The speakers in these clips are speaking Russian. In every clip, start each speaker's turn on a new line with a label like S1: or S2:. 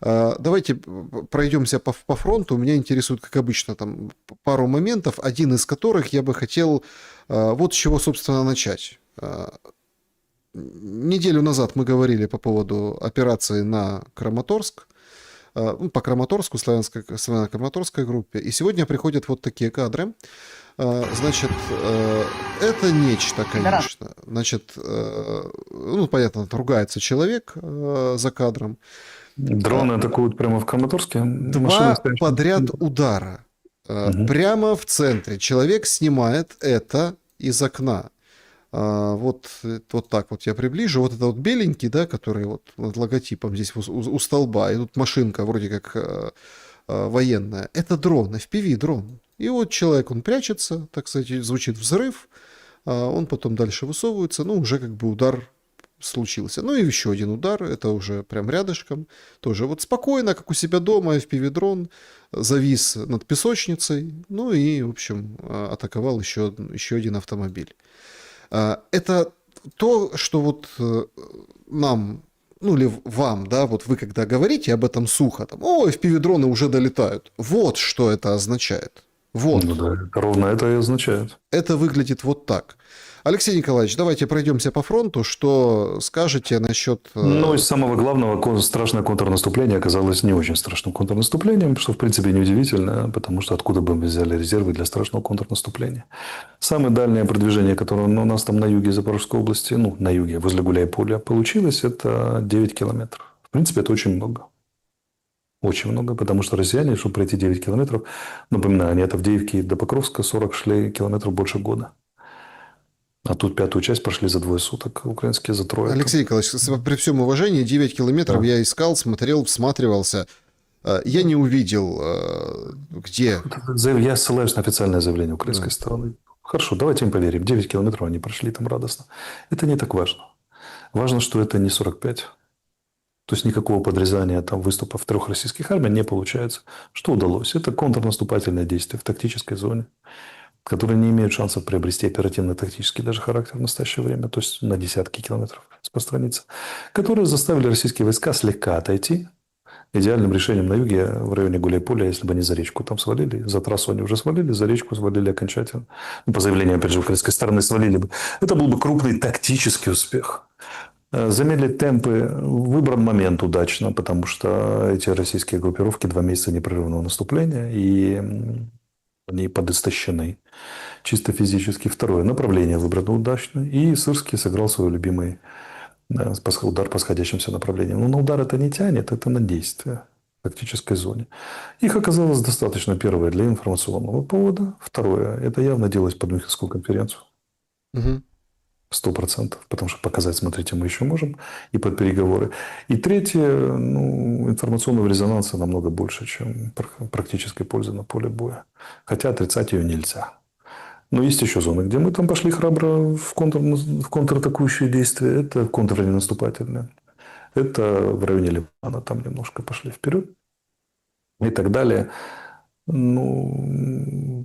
S1: Давайте пройдемся по фронту. Меня интересует, как обычно, там пару моментов, один из которых я бы хотел вот с чего, собственно, начать. Неделю назад мы говорили по поводу операции на Краматорск, ну, по Краматорску, славяно-краматорской группе. И сегодня приходят вот такие кадры. Значит, это нечто, конечно. Значит, ну, понятно, ругается человек за кадром.
S2: Дроны атакуют прямо в Краматорске.
S1: Два подряд удара. Прямо в центре. Человек снимает это из окна. Вот так вот я приближу. Вот это вот беленький, да, который вот над логотипом здесь у столба. И тут машинка вроде как военная. Это дрон, FPV-дрон. И вот человек, он прячется, так сказать, звучит взрыв. Он потом дальше высовывается. Ну, уже как бы удар случился. Ну и еще один удар, это уже прям рядышком. Тоже вот спокойно, как у себя дома, FPV-дрон завис над песочницей. Ну и, в общем, атаковал еще один автомобиль. Это то, что вот нам, ну или вам, да, вот вы когда говорите об этом сухо, там, о, FPV-дроны уже долетают. Вот что это означает. Вот.
S2: Ну да, ровно это и означает.
S1: Это выглядит вот так. Алексей Николаевич, давайте пройдемся по фронту. Что скажете насчет...
S2: Ну, из самого главного, страшное контрнаступление оказалось не очень страшным контрнаступлением, что, в принципе, неудивительно, потому что откуда бы мы взяли резервы для страшного контрнаступления. Самое дальнее продвижение, которое у нас там на юге Запорожской области, ну, на юге, возле Гуляйполя, получилось, это 9 километров. В принципе, это очень много. Очень много, потому что россияне, чтобы пройти 9 километров, напоминаю, они от Авдеевки до Покровска 40 шли километров больше года. А тут пятую часть прошли за 2 суток, украинские за 3.
S1: Алексей Николаевич, при всем уважении, 9 километров да. Я искал, смотрел, всматривался. Я не увидел, где...
S2: Я ссылаюсь на официальное заявление украинской стороны. Хорошо, давайте им поверим. 9 километров они прошли там радостно. Это не так важно. Важно, что это не 45. То есть, никакого подрезания там выступов 3 российских армий не получается. Что удалось? Это контрнаступательное действие в тактической зоне, которые не имеют шансов приобрести оперативно-тактический даже характер в настоящее время, то есть на десятки километров распространиться, которые заставили российские войска слегка отойти. Идеальным решением на юге, в районе Гуляйполя, если бы они за речку там свалили, за трассу они уже свалили, за речку свалили окончательно. Ну, по заявлению, опять же, украинской стороны свалили бы. Это был бы крупный тактический успех. Замедлить темпы выбран момент удачно, потому что эти российские группировки 2 месяца непрерывного наступления, и они подистощены чисто физически. Второе направление выбрано удачно. И Сырский сыграл свой любимый удар по сходящимся направлениям. Но на удар это не тянет, это на действие в тактической зоне. Их оказалось достаточно, первое, для информационного повода. Второе, это явно делать под Мюнхенскую конференцию. 100%. Потому что показать, смотрите, мы еще можем. И под переговоры. И третье, ну, информационного резонанса намного больше, чем практической пользы на поле боя. Хотя отрицать ее нельзя. Но есть еще зоны, где мы там пошли храбро в контратакующие действия. Это контрнаступательные. Это в районе Ливана. Там немножко пошли вперед. И так далее. Ну,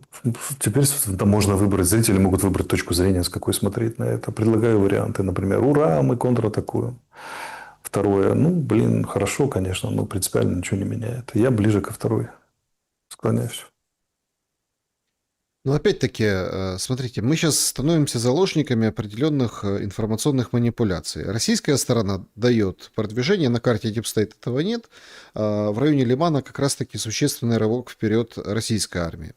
S2: теперь можно выбрать, зрители могут выбрать точку зрения, с какой смотреть на это. Предлагаю варианты, например, ура, мы контратакуем. Второе, ну, блин, хорошо, конечно, но принципиально ничего не меняет. Я ближе ко второй склоняюсь.
S1: Но опять-таки, смотрите, мы сейчас становимся заложниками определенных информационных манипуляций. Российская сторона дает продвижение, на карте Deep State этого нет. В районе Лимана как раз-таки существенный рывок вперед российской армии.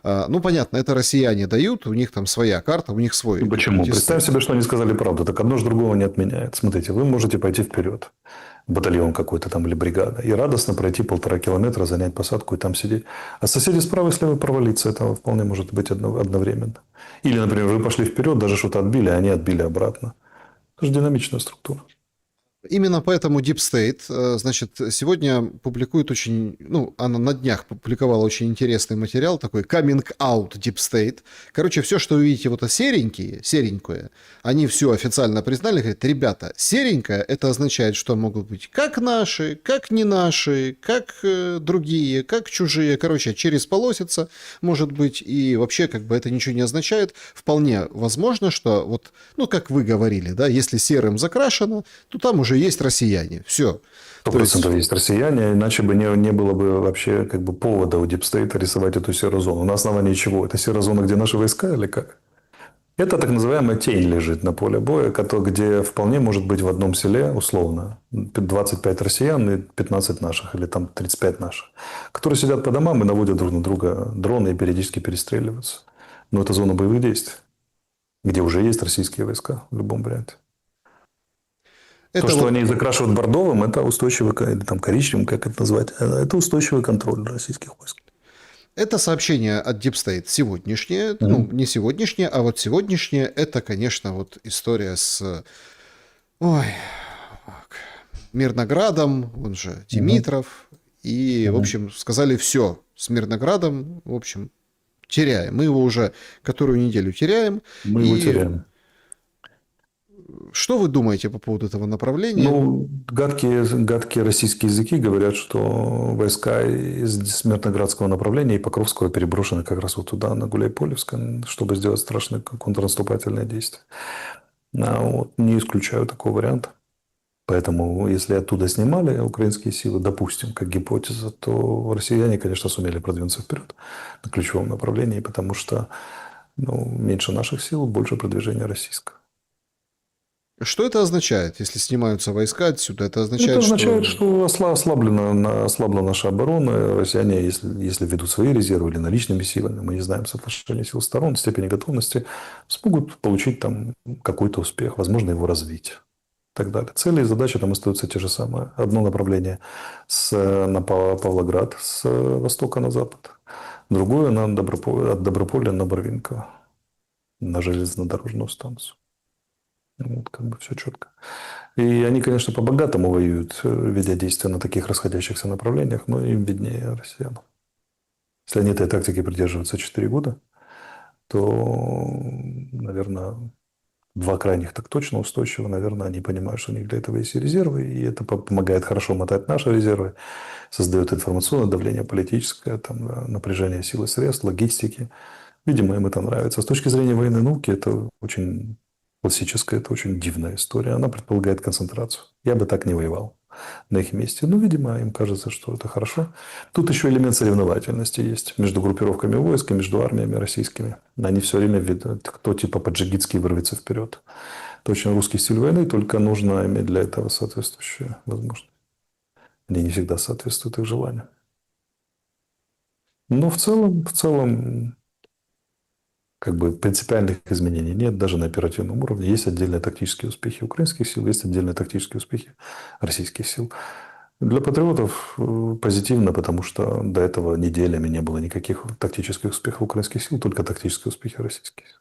S1: Ну, понятно, это россияне дают, у них там своя карта, у них свой.
S2: Почему? Представь себе, что они сказали правду. Так одно же другого не отменяет. Смотрите, вы можете пойти вперед. Батальон какой-то там или бригада. И радостно пройти 1,5 километра, занять посадку и там сидеть. А соседи справа и слева провалиться. Это вполне может быть одновременно. Или, например, вы пошли вперед, даже что-то отбили, а они отбили обратно. Это же динамичная структура.
S1: Именно поэтому Deep State, значит, сегодня публикует очень, ну, она на днях публиковала очень интересный материал, такой Coming Out Deep State. Короче, все, что вы видите, вот это серенькое, они все официально признали, говорят, ребята, серенькое, это означает, что могут быть как наши, как не наши, как другие, как чужие. Короче, через полосица, может быть, и вообще как бы это ничего не означает. Вполне возможно, что вот, ну, как вы говорили, да, если серым закрашено, то там уже же есть россияне. Все.
S2: Сто
S1: То есть
S2: процентов есть россияне, иначе бы не было бы вообще как бы повода у дипстейта рисовать эту серую зону. На основании чего? Это серая зона, где наши войска или как? Это так называемая тень лежит на поле боя, где вполне может быть в одном селе, условно, 25 россиян и 15 наших, или там 35 наших, которые сидят по домам и наводят друг на друга дроны и периодически перестреливаются. Но это зона боевых действий, где уже есть российские войска в любом варианте. То,
S1: это
S2: что
S1: вот
S2: они закрашивают бордовым, это устойчивый, или там коричневым, как это назвать, это устойчивый контроль российских войск.
S1: это сообщение от Deep State сегодняшнее, ну,
S2: Мгм.
S1: не сегодняшнее, а вот сегодняшнее, это, конечно, вот история с, ой, Мирноградом, он же
S2: Мгм.
S1: Димитров, и, в
S2: Мгм.
S1: общем, сказали все с Мирноградом, в общем, теряем. Мы его уже которую неделю теряем.
S2: Мы его
S1: И
S2: теряем.
S1: что вы думаете по поводу этого направления?
S2: Ну, гадкие российские языки говорят, что войска из Смертноградского направления и Покровского переброшены как раз вот туда, на Гуляйполевск, чтобы сделать страшное контрнаступательное действие. Вот, не исключаю такого варианта. Поэтому, если оттуда снимали украинские силы, допустим, как гипотеза, то россияне, конечно, сумели продвинуться вперед на ключевом направлении, потому что меньше наших сил, больше продвижения российского.
S1: Что это означает, если снимаются войска отсюда? Это
S2: Это
S1: означает,
S2: означает,
S1: что
S2: что ослабла наша оборона. Россияне, если ведут свои резервы или наличными силами, мы не знаем соотношение сил сторон, степени готовности, смогут получить там какой-то успех, возможно, его развить. И так далее. Цели и задачи там остаются те же самые. Одно направление на Павлоград с востока на запад, другое от Доброполя на Барвинково, на железнодорожную станцию. Вот, как бы все четко. И они, конечно, по-богатому воюют, ведя действия на таких расходящихся направлениях, но им виднее россиянам. Если они этой тактики придерживаются 4 года, то, наверное, два крайних так точно устойчиво. Наверное, они понимают, что у них для этого есть и резервы, и это помогает хорошо мотать наши резервы, создает информационное давление политическое, там, напряжение сил и средств, логистики. Видимо, им это нравится. С точки зрения военной науки, это очень классическая, это очень дивная история. Она предполагает концентрацию. Я бы так не воевал на их месте. Но, видимо, им кажется, что это хорошо. Тут еще элемент соревновательности есть между группировками войск и между армиями российскими. Они все время видят, кто типа по-джигитски вырвется вперед. Это очень русский стиль войны, только нужно иметь для этого соответствующие возможности. Они не всегда соответствуют их желаниям. Но в целом как бы принципиальных изменений нет даже на оперативном уровне. Есть отдельные тактические успехи украинских сил, есть отдельные тактические успехи российских сил. Для патриотов позитивно, потому что до этого неделями не было никаких тактических успехов украинских сил, только тактические успехи российских сил.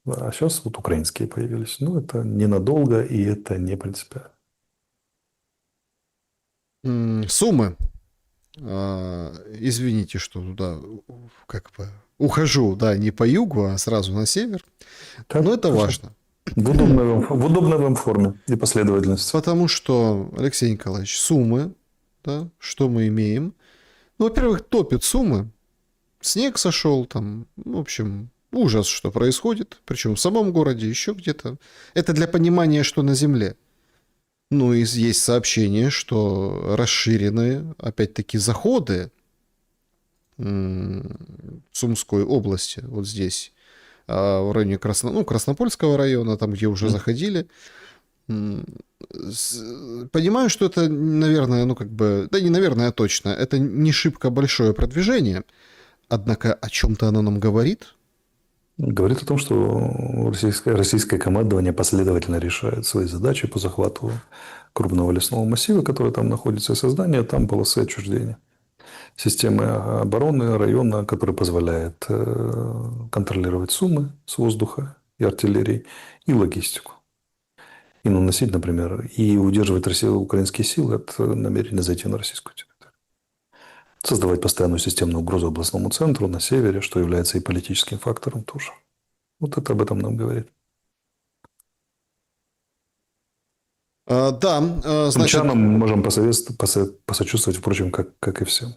S2: А сейчас вот украинские появились. Но это ненадолго, и это не принципиально.
S1: Суммы, извините, что туда как бы ухожу, да, не по югу, а сразу на север, но
S2: Так,
S1: это
S2: хорошо.
S1: важно.
S2: В удобной вам форме и последовательности.
S1: Потому что, Алексей Николаевич, Сумы, да, что мы имеем? Ну, во-первых, топят Сумы, снег сошел там, в общем, ужас, что происходит, причем в самом городе, еще где-то. Это для понимания, что на земле. Ну, и есть сообщение, что расширены, опять-таки, заходы в Сумской области, вот здесь, в районе Краснопольского района, там, где уже заходили. Понимаю, что это, наверное, ну, как бы, да не наверное, а точно, это не шибко большое продвижение, однако о чем-то оно нам говорит.
S2: Говорит о том, что российское командование последовательно решает свои задачи по захвату крупного лесного массива, который там находится, и создание там полосы отчуждения. Системы обороны района, которая позволяет контролировать Сумы с воздуха и артиллерии, и логистику. И наносить, например, и удерживать украинские силы от намерения зайти на российскую территорию. Создавать постоянную системную угрозу областному центру на севере, что является и политическим фактором тоже. Вот это об этом нам говорит.
S1: Да, значит,
S2: Сумчанам мы можем посочувствовать, впрочем, как и всем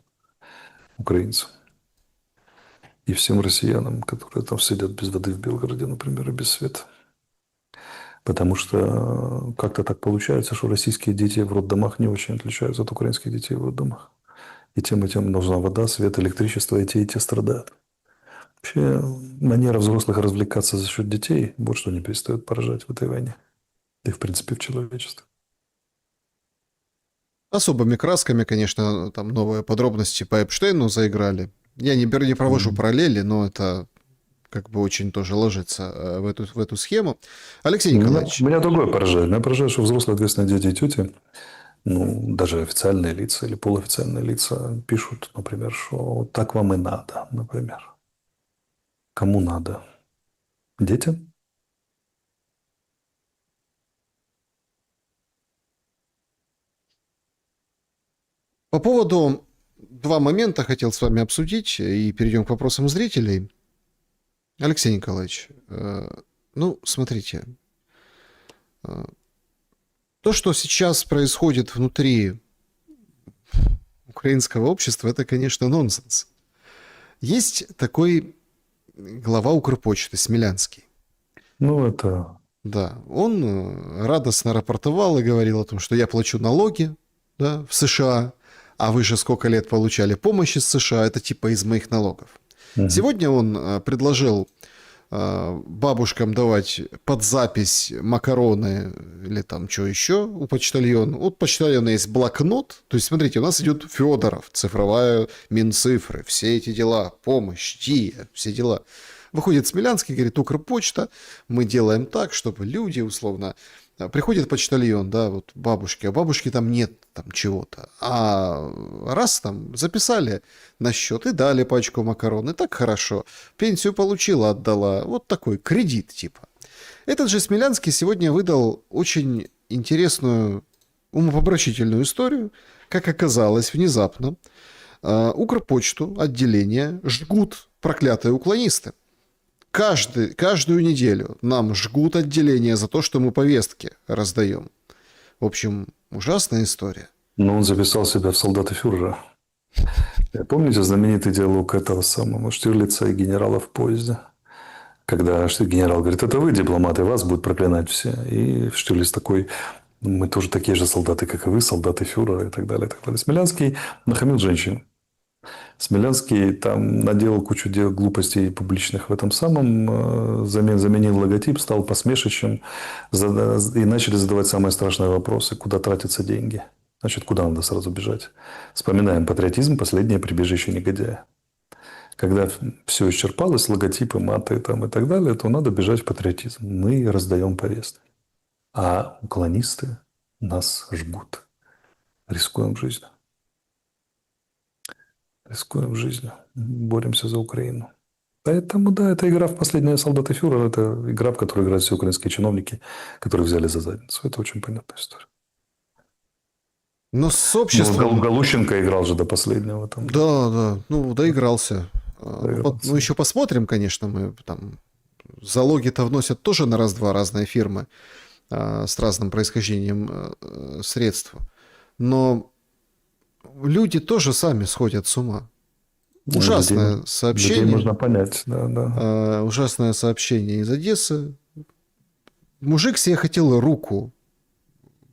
S2: украинцам. И всем россиянам, которые там сидят без воды в Белгороде, например, и без света. Потому что как-то так получается, что российские дети в роддомах не очень отличаются от украинских детей в роддомах. И тем нужна вода, свет, электричество, и те страдают. Вообще, манера взрослых развлекаться за счет детей вот что не перестает поражать в этой войне. И, в принципе, в человечестве.
S1: Особыми красками, конечно, там новые подробности по Эпштейну заиграли. Я не провожу
S2: Мгм.
S1: параллели, но это как бы очень тоже ложится в эту схему. Алексей
S2: Меня,
S1: Николаевич,
S2: меня другое поражает. Меня поражает, что взрослые ответственные дяди и тети, ну, даже официальные лица или полуофициальные лица пишут, например, что вот так вам и надо, например. Кому надо? Детям?
S1: по поводу два момента хотел с вами обсудить и перейдем к вопросам зрителей. Алексей Николаевич, ну, смотрите, э, то, что сейчас происходит внутри украинского общества, это, конечно, нонсенс. Есть такой глава Укрпочты Смелянский.
S2: Ну, это...
S1: Да, он радостно рапортовал и говорил о том, что я плачу налоги, да, в США, а вы же сколько лет получали помощь из США, это типа из моих налогов.
S2: Мгм.
S1: Сегодня он предложил бабушкам давать под запись макароны или там что еще у почтальона. У почтальона есть блокнот. То есть, смотрите, у нас идет Федоров, цифровая Минцифры, все эти дела, помощь, ТИА, все дела. Выходит Смелянский, говорит, Укрпочта, мы делаем так, чтобы люди, условно, приходит почтальон, да, вот бабушки, а бабушки там нет там чего-то. А раз там записали на счет и дали пачку макарон, и так хорошо. Пенсию получила, отдала. Вот такой кредит типа. Этот же Смелянский сегодня выдал очень интересную, умопомрачительную историю. Как оказалось, внезапно Укрпочту, отделение, жгут проклятые уклонисты. Каждую неделю нам жгут отделение за то, что мы повестки раздаем. В общем, ужасная история.
S2: Но он записал себя в солдаты фюрера. Помните знаменитый диалог этого самого Штирлица и генерала в поезде? Когда генерал говорит, это вы, дипломаты, вас будут проклинать все. И Штирлиц такой, мы тоже такие же солдаты, как и вы, солдаты фюрера и так далее. И так далее. Смелянский нахамил женщин. Смелянский там наделал кучу дел, глупостей публичных в этом самом, заменил логотип, стал посмешищем, и начали задавать самые страшные вопросы, куда тратятся деньги. Значит, куда надо сразу бежать? Вспоминаем патриотизм, последнее прибежище негодяя. Когда все исчерпалось, логотипы, маты там, и так далее, то надо бежать в патриотизм. Мы раздаем повестки. А уклонисты нас жгут. Рискуем жизнью. Рискуем жизнью. Боремся за Украину. Поэтому, да, это игра в последние солдаты фюрера. Это игра, в которую играют все украинские чиновники, которых взяли за задницу. Это очень понятная история.
S1: Но с
S2: Ну,
S1: обществом...
S2: Галущенко играл же до последнего. Там,
S1: Да, да, ну, доигрался. Ну,
S2: доигрался.
S1: еще посмотрим, конечно, мы там... Залоги-то вносят тоже на раз-два разные фирмы с разным происхождением средств. Но люди тоже сами сходят с ума.
S2: Ну,
S1: Ужасное
S2: людей
S1: сообщение.
S2: можно понять. Да, да.
S1: Ужасное сообщение из Одессы. Мужик себе хотел руку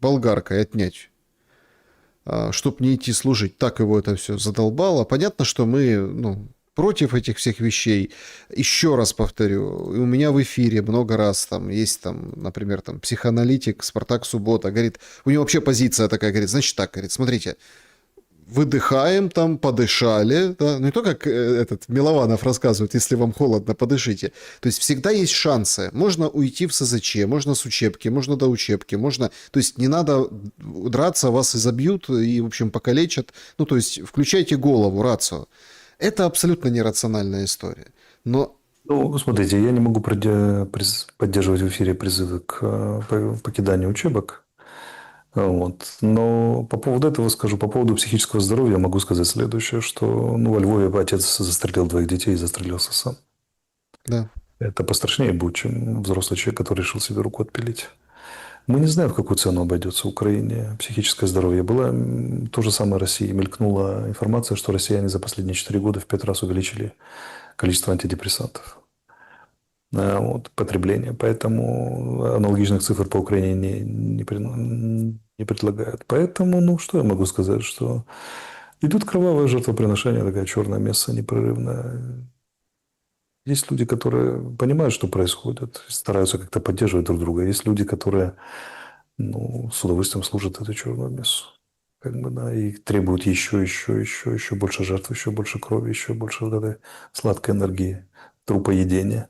S1: болгаркой отнять, чтобы не идти служить. Так его это все задолбало. Понятно, что мы, ну, против этих всех вещей. Еще раз повторю, и у меня в эфире много раз там есть, там, например, там, психоаналитик Спартак Суббота, говорит, у него вообще позиция такая, говорит, значит так, говорит, смотрите, выдыхаем там, подышали, да, ну не то, как этот Милованов рассказывает, если вам холодно, подышите. То есть всегда есть шансы. Можно уйти в СЗЧ, можно с учебки, можно до учебки, можно... То есть не надо драться, вас и забьют, и, в общем, покалечат. Ну, то есть включайте голову, рацию. Это абсолютно нерациональная история. Но
S2: Ну, смотрите, я не могу поддерживать в эфире призывы к покиданию учебок. Вот. Но по поводу этого скажу. По поводу психического здоровья могу сказать следующее, что ну, во Львове отец застрелил двоих детей и застрелился сам.
S1: да,
S2: Это пострашнее будет, чем взрослый человек, который решил себе руку отпилить. Мы не знаем, в какую цену обойдется Украине психическое здоровье. Была то же самое России. Мелькнула информация, что россияне за последние 4 года в 5 раз увеличили количество антидепрессантов. вот, потребления. Поэтому аналогичных цифр по Украине не предлагают. Поэтому, ну, что я могу сказать, что идут кровавые жертвоприношения, такая черная месса непрерывная. Есть люди, которые понимают, что происходит, стараются как-то поддерживать друг друга. Есть люди, которые, ну, с удовольствием служат эту черную мессу. Как бы, да, и требуют еще больше жертв, еще больше крови, еще больше вот этой сладкой энергии, трупоедения.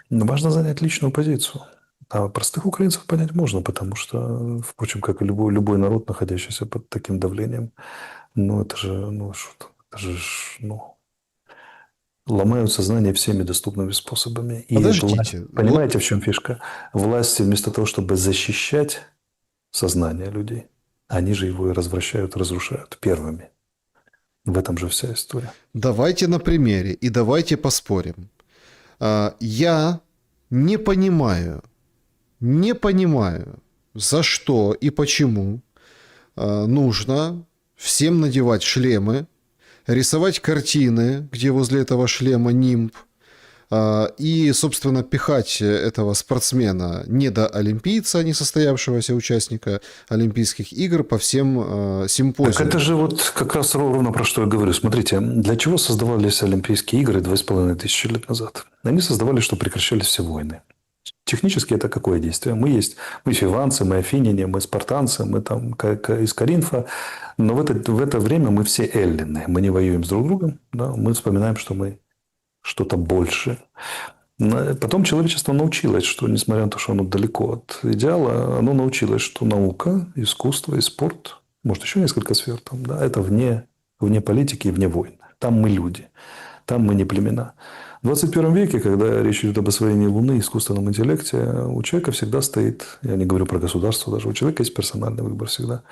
S2: Но важно занять личную позицию. А простых украинцев понять можно, потому что, впрочем, как и любой народ, находящийся под таким давлением, ну, это же, ну, что, это же, ну, ломают сознание всеми доступными способами. И власть,
S1: Подождите, вот
S2: понимаете, в чем фишка? Власти вместо того, чтобы защищать сознание людей, они же его и развращают, разрушают первыми. В этом же вся история.
S1: давайте на примере и давайте поспорим. Я не понимаю, не понимаю, за что и почему нужно всем надевать шлемы, рисовать картины, где возле этого шлема нимб, и, собственно, пихать этого спортсмена, недоолимпийца, несостоявшегося участника Олимпийских игр, по всем
S2: Так
S1: симпозиумам.
S2: это же вот как раз ровно про что я говорю. Смотрите, для чего создавались Олимпийские игры 2500 лет назад? Они создавались, чтобы прекращались все войны. Технически это какое действие? Мы фиванцы, мы афиняне, мы спартанцы, мы там из Коринфа. Но в это время мы все эллины. Мы не воюем с друг другом. Да? Мы вспоминаем, что мы что-то больше. Потом человечество научилось, что, несмотря на то, что оно далеко от идеала, оно научилось, что наука, искусство и спорт, может, еще несколько сфер там, да, это вне политики и вне войн. Там мы люди, там мы не племена. В 21 веке, когда речь идет об освоении Луны, искусственном интеллекте, у человека всегда стоит, я не говорю про государство даже, у человека есть персональный выбор всегда.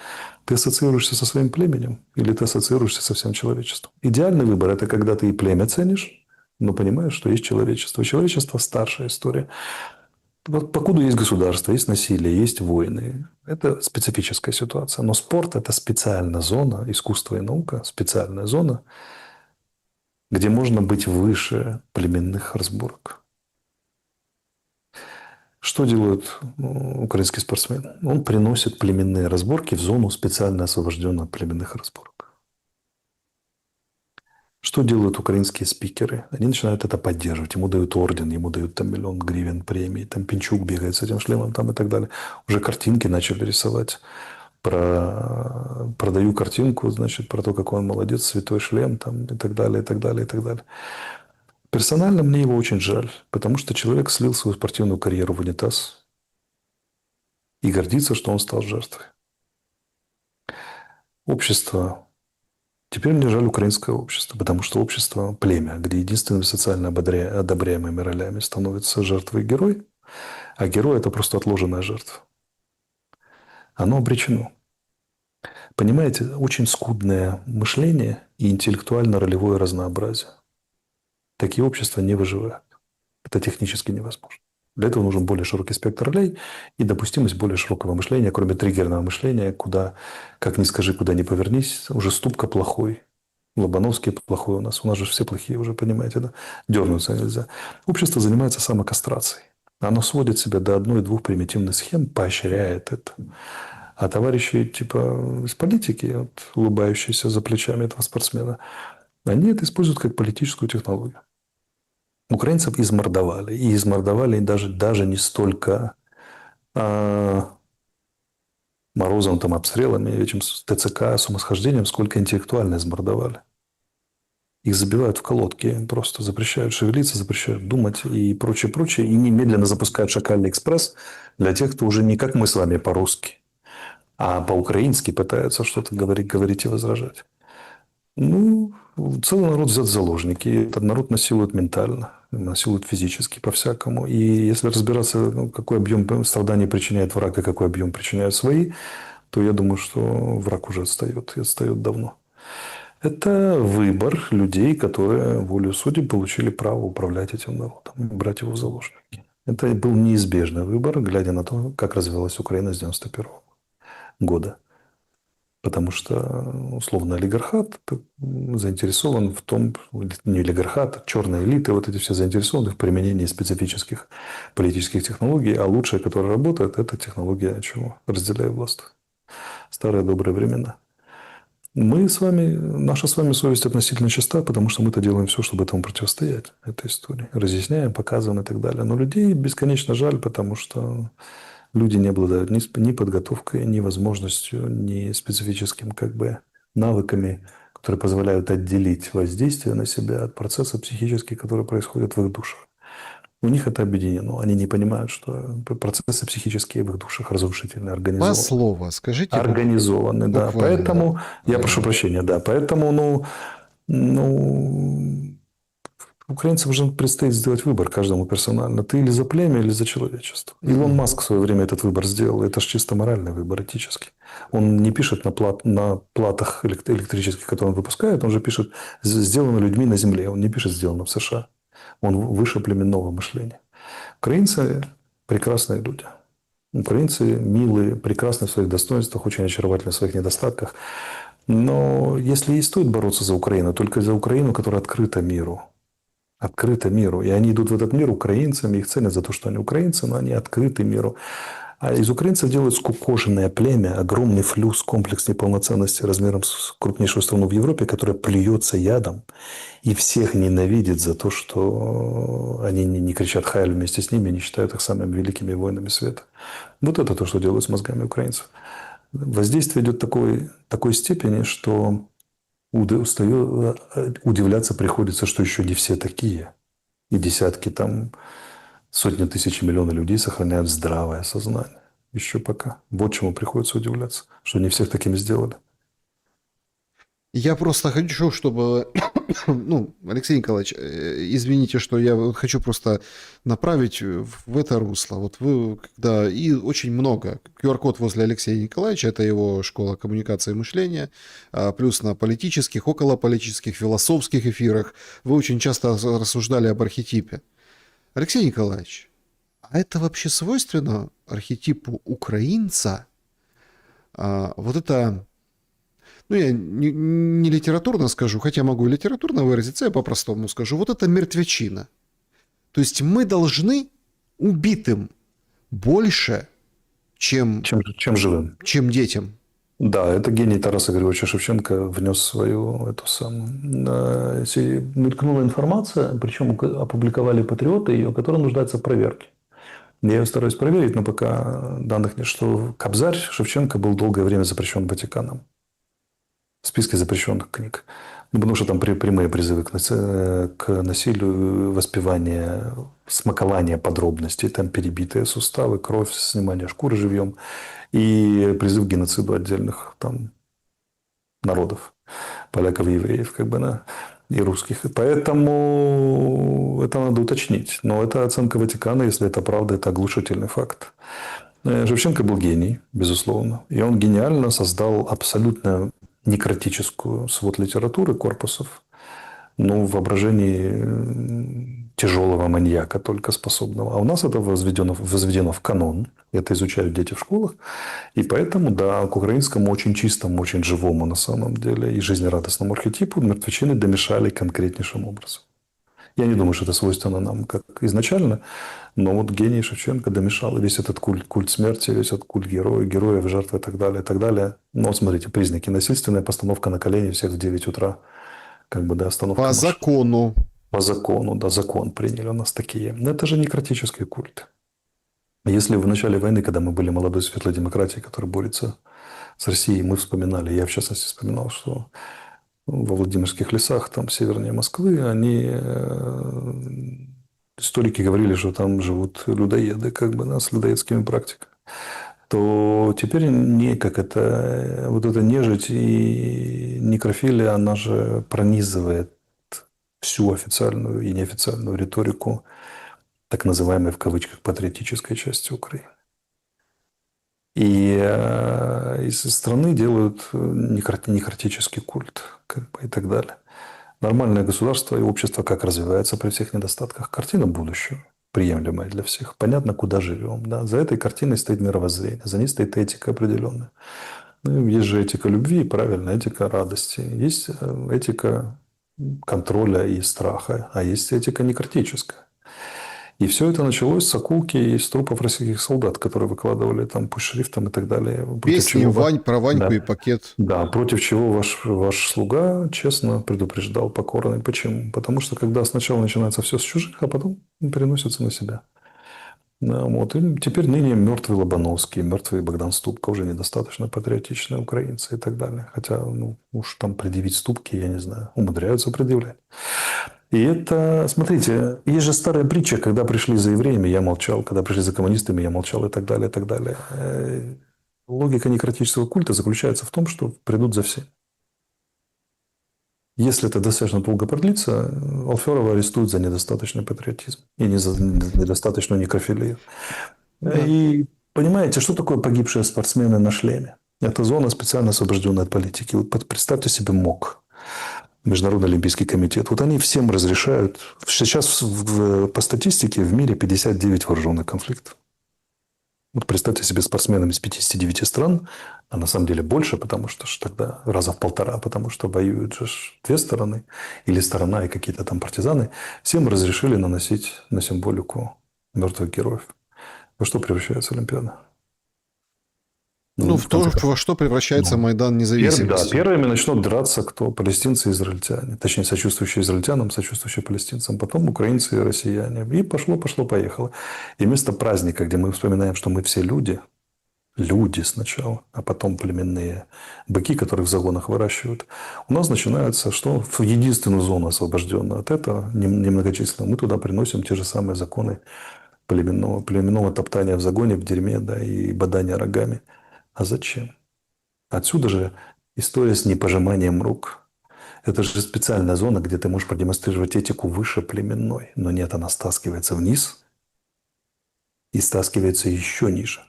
S2: Ты ассоциируешься со своим племенем или ты ассоциируешься со всем человечеством. Идеальный выбор – это когда ты и племя ценишь, но понимаешь, что есть человечество. Человечество – старшая история. Вот покуда есть государство, есть насилие, есть войны. Это специфическая ситуация. Но спорт – это специальная зона, искусство и наука – специальная зона, где можно быть выше племенных разборок. Что делает украинский спортсмен? Он приносит племенные разборки в зону, специально освобожденную от племенных разборок. Что делают украинские спикеры? Они начинают это поддерживать. Ему дают орден, ему дают там 1 000 000 гривен премии. Там Пинчук бегает с этим шлемом там и так далее. Уже картинки начали рисовать. Продаю картинку, значит, про то, какой он молодец, святой шлем там, и так далее, и так далее, и так далее. Персонально мне его очень жаль, потому что человек слил свою спортивную карьеру в унитаз и гордится, что он стал жертвой. Общество. Теперь мне жаль украинское общество, потому что общество – племя, где единственными социально одобряемыми ролями становится жертва и герой, а герой – это просто отложенная жертва. Оно обречено. Понимаете, очень скудное мышление и интеллектуально-ролевое разнообразие. Такие общества не выживают. Это технически невозможно. Для этого нужен более широкий спектр ролей и допустимость более широкого мышления, кроме триггерного мышления, куда, как ни скажи, куда ни повернись, уже ступка плохой. Лобановский плохой у нас. У нас же все плохие уже, понимаете, да? Дернуться нельзя. Общество занимается самокастрацией. Оно сводит себя до 1-2 примитивных схем, поощряет это. А товарищи типа из политики, вот, улыбающиеся за плечами этого спортсмена, они это используют как политическую технологию. Украинцев измордовали. И измордовали даже не столько морозом, там, обстрелами, этим ТЦК, самосхождением, сколько интеллектуально измордовали. Их забивают в колодки, просто запрещают шевелиться, запрещают думать и прочее, прочее. И немедленно запускают «Шакальный экспресс» для тех, кто уже не как мы с вами по-русски, а по-украински пытаются что-то говорить и возражать. Ну, целый народ взят в заложники. И этот народ насилует ментально, насилует физически, по-всякому. И если разбираться, ну, какой объем страданий причиняет враг и какой объем причиняют свои, то я думаю, что враг уже отстает. И отстает давно. Это выбор людей, которые волею судеб получили право управлять этим народом, брать его в заложники. Это был неизбежный выбор, глядя на то, как развивалась Украина с 91 года. Потому что, условно, олигархат заинтересован в том, не олигархат, а черные элиты, вот эти все заинтересованы в применении специфических политических технологий, а лучшая, которая работает, это технология чего? Разделяй власть. Старые добрые времена. Мы с вами, наша с вами совесть относительно чиста, потому что мы-то делаем все, чтобы этому противостоять, этой истории. Разъясняем, показываем и так далее. Но людей бесконечно жаль, потому что люди не обладают ни подготовкой, ни возможностью, ни специфическим как бы навыками, которые позволяют отделить воздействие на себя от процесса психических, которые происходят в их душах. У них это объединено. Они не понимают, что процессы психические в их душах разрушительные,
S1: Два
S2: организованы.
S1: слова скажите
S2: Организованы, да.
S1: буквально.
S2: Поэтому, я прошу прощения, да, поэтому, украинцам же предстоит сделать выбор каждому персонально. Ты или за племя, или за человечество. Илон Маск в свое время этот выбор сделал. Это же чисто моральный выбор, этический. Он не пишет на платах электрических, которые он выпускает. Он же пишет «сделано людьми на земле». Он не пишет «сделано в США». Он выше племенного мышления. Украинцы – прекрасные люди. Украинцы милые, прекрасны в своих достоинствах, очень очаровательны в своих недостатках. Но если и стоит бороться за Украину, только за Украину, которая открыта миру. Открыта миру. И они идут в этот мир украинцами, их ценят за то, что они украинцы, но они открыты миру. А из украинцев делают скукоженное племя, огромный флюс, комплекс неполноценности размером с крупнейшую страну в Европе, которая плюется ядом и всех ненавидит за то, что они не кричат «Хайль» вместе с ними, не считают их самыми великими воинами света. Вот это то, что делают с мозгами украинцев. Воздействие идет такой степени, что удивляться приходится, что еще не все такие. И десятки, сотни тысяч, миллионы людей сохраняют здравое сознание. Еще пока. Вот чему приходится удивляться, что не всех такими сделали.
S1: Я просто хочу, чтобы, ну, Алексей Николаевич, извините, что я вот хочу просто направить в это русло. Вот вы, когда и очень много, QR-код возле Алексея Николаевича, это его школа коммуникации и мышления, плюс на политических, околополитических, философских эфирах вы очень часто рассуждали об архетипе. Алексей Николаевич, а это вообще свойственно архетипу украинца? Вот это... Ну, я не литературно скажу, хотя могу и литературно выразиться, я по-простому скажу. Вот это мертвечина. То есть мы должны убитым больше, чем
S2: живым.
S1: Чем детям.
S2: Да, это гений Тараса Григорьевича Шевченко внес свою эту самую... Мелькнула информация, причем опубликовали патриоты ее, которая нуждается в проверке. Я ее стараюсь проверить, но пока данных нет, что Кобзарь Шевченко был долгое время запрещен Ватиканом. В списке запрещенных книг. Ну, потому что там прямые призывы к насилию, воспевание, смакование подробностей, там перебитые суставы, кровь, снимание шкуры живьем и призыв к геноциду отдельных народов, поляков и евреев, и русских. Поэтому это надо уточнить. Но это оценка Ватикана, если это правда, это оглушительный факт. Шевченко был гений, безусловно. И он гениально создал абсолютно некротическую свод литературы корпусов, в воображении тяжелого маньяка только способного. А у нас это возведено в канон. Это изучают дети в школах. И поэтому, да, к украинскому очень чистому, очень живому на самом деле и жизнерадостному архетипу мертвечины домешали конкретнейшим образом. Я не думаю, что это свойственно нам как изначально, но вот гений Шевченко домешал. И весь этот культ смерти, весь этот культ героев, жертв и так далее, и так далее. Но вот смотрите, признаки. Насильственная постановка на колени всех в 9 утра. Остановка
S1: По
S2: машин.
S1: закону.
S2: По закону, да, закон приняли у нас такие. Но это же некротический культ. Если в начале войны, когда мы были молодой светлой демократией, которая борется с Россией, мы вспоминали, я в частности вспоминал, что во Владимирских лесах, там севернее Москвы, историки говорили, что там живут людоеды, с людоедскими практиками. То теперь вот эта нежить и некрофилия, она же пронизывает всю официальную и неофициальную риторику так называемой в кавычках патриотической части Украины. И из страны делают некротический культ и так далее. Нормальное государство и общество как развивается при всех недостатках? Картина будущего, приемлемая для всех. Понятно, куда живем. Да? За этой картиной стоит мировоззрение, за ней стоит этика определенная. Ну, есть же этика любви, правильно, этика радости. Есть этика контроля и страха, а есть этика некритическая. И все это началось с акулки и с трупов российских солдат, которые выкладывали там пуш-шрифтом и так далее. Против
S1: Песни
S2: чего...
S1: Вань про Ваньку и
S2: Да.
S1: пакет.
S2: Да, против чего ваш слуга честно предупреждал покорный. Почему? Потому что когда сначала начинается все с чужих, а потом переносится на себя. Да, вот. И теперь ныне мертвый Лобановский, мертвый Богдан Ступка, уже недостаточно патриотичные украинцы и так далее. Хотя, ну, уж там предъявить Ступки, я не знаю, умудряются предъявлять. И это, смотрите, есть же старая притча, когда пришли за евреями, я молчал, когда пришли за коммунистами, я молчал и так далее, и так далее. Логика некротического культа заключается в том, что придут за всеми. Если это достаточно долго продлится, Алферова арестуют за недостаточный патриотизм и не за недостаточную некрофилию.
S1: Да.
S2: И понимаете, что такое погибшие спортсмены на шлеме? Это зона, специально освобожденная от политики. Вот представьте себе МОК, Международный олимпийский комитет. Вот они всем разрешают. Сейчас по статистике в мире 59 вооруженных конфликтов. Вот представьте себе спортсменов из 59 стран, а на самом деле больше, потому что ж тогда раза в полтора, потому что воюют же две стороны, или сторона и какие-то там партизаны. Всем разрешили наносить на символику мертвых героев. Во что превращается Олимпиада?
S1: Ну,
S2: Ну,
S1: в
S2: в конце
S1: то, во
S2: концов.
S1: что превращается
S2: Ну,
S1: Майдан
S2: да,
S1: независимости.
S2: первыми начнут драться кто? Палестинцы и израильтяне. Точнее, сочувствующие израильтянам, сочувствующие палестинцам. Потом украинцы и россияне. И пошло, пошло, поехало. И вместо праздника, где мы вспоминаем, что мы все люди, люди сначала, а потом племенные быки, которых в загонах выращивают, у нас начинается, что в единственную зону освобожденную от этого, немногочисленную, мы туда приносим те же самые законы племенного топтания в загоне, в дерьме, да, и бодания рогами. А зачем? Отсюда же история с непожиманием рук. Это же специальная зона, где ты можешь продемонстрировать этику выше племенной. Но нет, она стаскивается вниз и стаскивается еще ниже.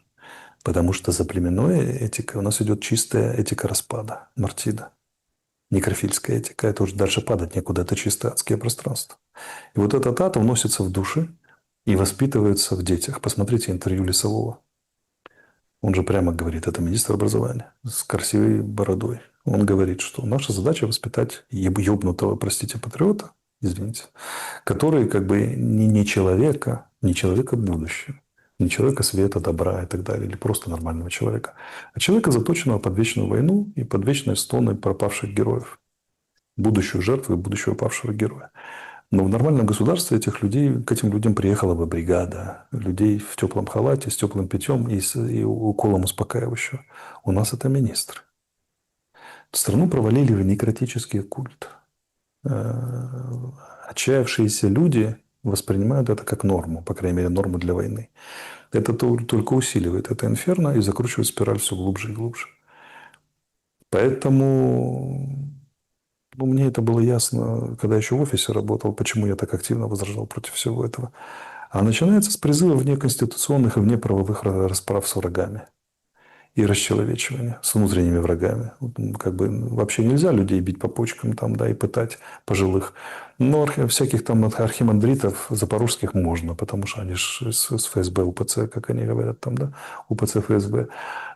S2: Потому что за племенной этикой у нас идет чистая этика распада, мартида. Некрофильская этика. Это уже дальше падать некуда. Это чисто адские пространства. И вот этот ад вносится в души и воспитывается в детях. Посмотрите интервью Лесового. Он же прямо говорит, это министр образования с красивой бородой. Он говорит, что наша задача воспитать ебнутого, простите, патриота, извините, который как бы не человека, не человека будущего, не человека света, добра и так далее, или просто нормального человека, а человека, заточенного под вечную войну и под вечные стоны пропавших героев, будущую жертву и будущего павшего героя. Но в нормальном государстве этих людей, к этим людям приехала бы бригада людей в теплом халате, с теплым питьем и уколом успокаивающего. У нас это министры. Страну провалили в некротический культ. Отчаявшиеся люди воспринимают это как норму, по крайней мере, норму для войны. Это только усиливает это инферно и закручивает спираль все глубже и глубже. Поэтому ну, мне это было ясно, когда еще в офисе работал, почему я так активно возражал против всего этого. А начинается с призыва внеконституционных и внеправовых расправ с врагами и расчеловечивания с внутренними врагами. Как бы вообще нельзя людей бить по почкам там, да, и пытать пожилых. Но всяких там архимандритов запорожских можно, потому что они же с ФСБ, УПЦ, как они говорят там, да, УПЦ, ФСБ.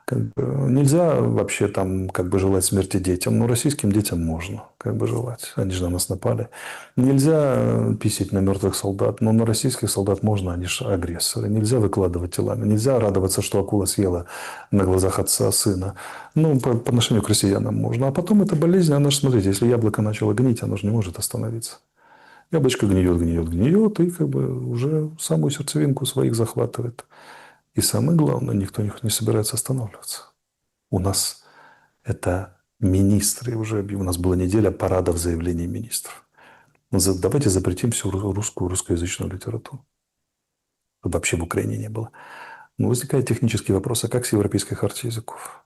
S2: Как бы нельзя вообще там как бы желать смерти детям, но российским детям можно как бы желать. Они же на нас напали. Нельзя писать на мертвых солдат, но на российских солдат можно, они же агрессоры. Нельзя выкладывать телами. Нельзя радоваться, что акула съела на глазах отца, сына. Ну, по отношению к россиянам можно. А потом эта болезнь, она же, смотрите, если яблоко начало гнить, оно же не может остановиться. Яблочко гниет, гниет, гниет, и как бы уже самую сердцевинку своих захватывает. И самое главное, никто не собирается останавливаться. У нас это министры уже. У нас была неделя парадов заявлений министров. Давайте запретим всю русскоязычную литературу. Чтобы вообще в Украине не было. Но возникает технический вопрос, а как с Европейской хартией языков?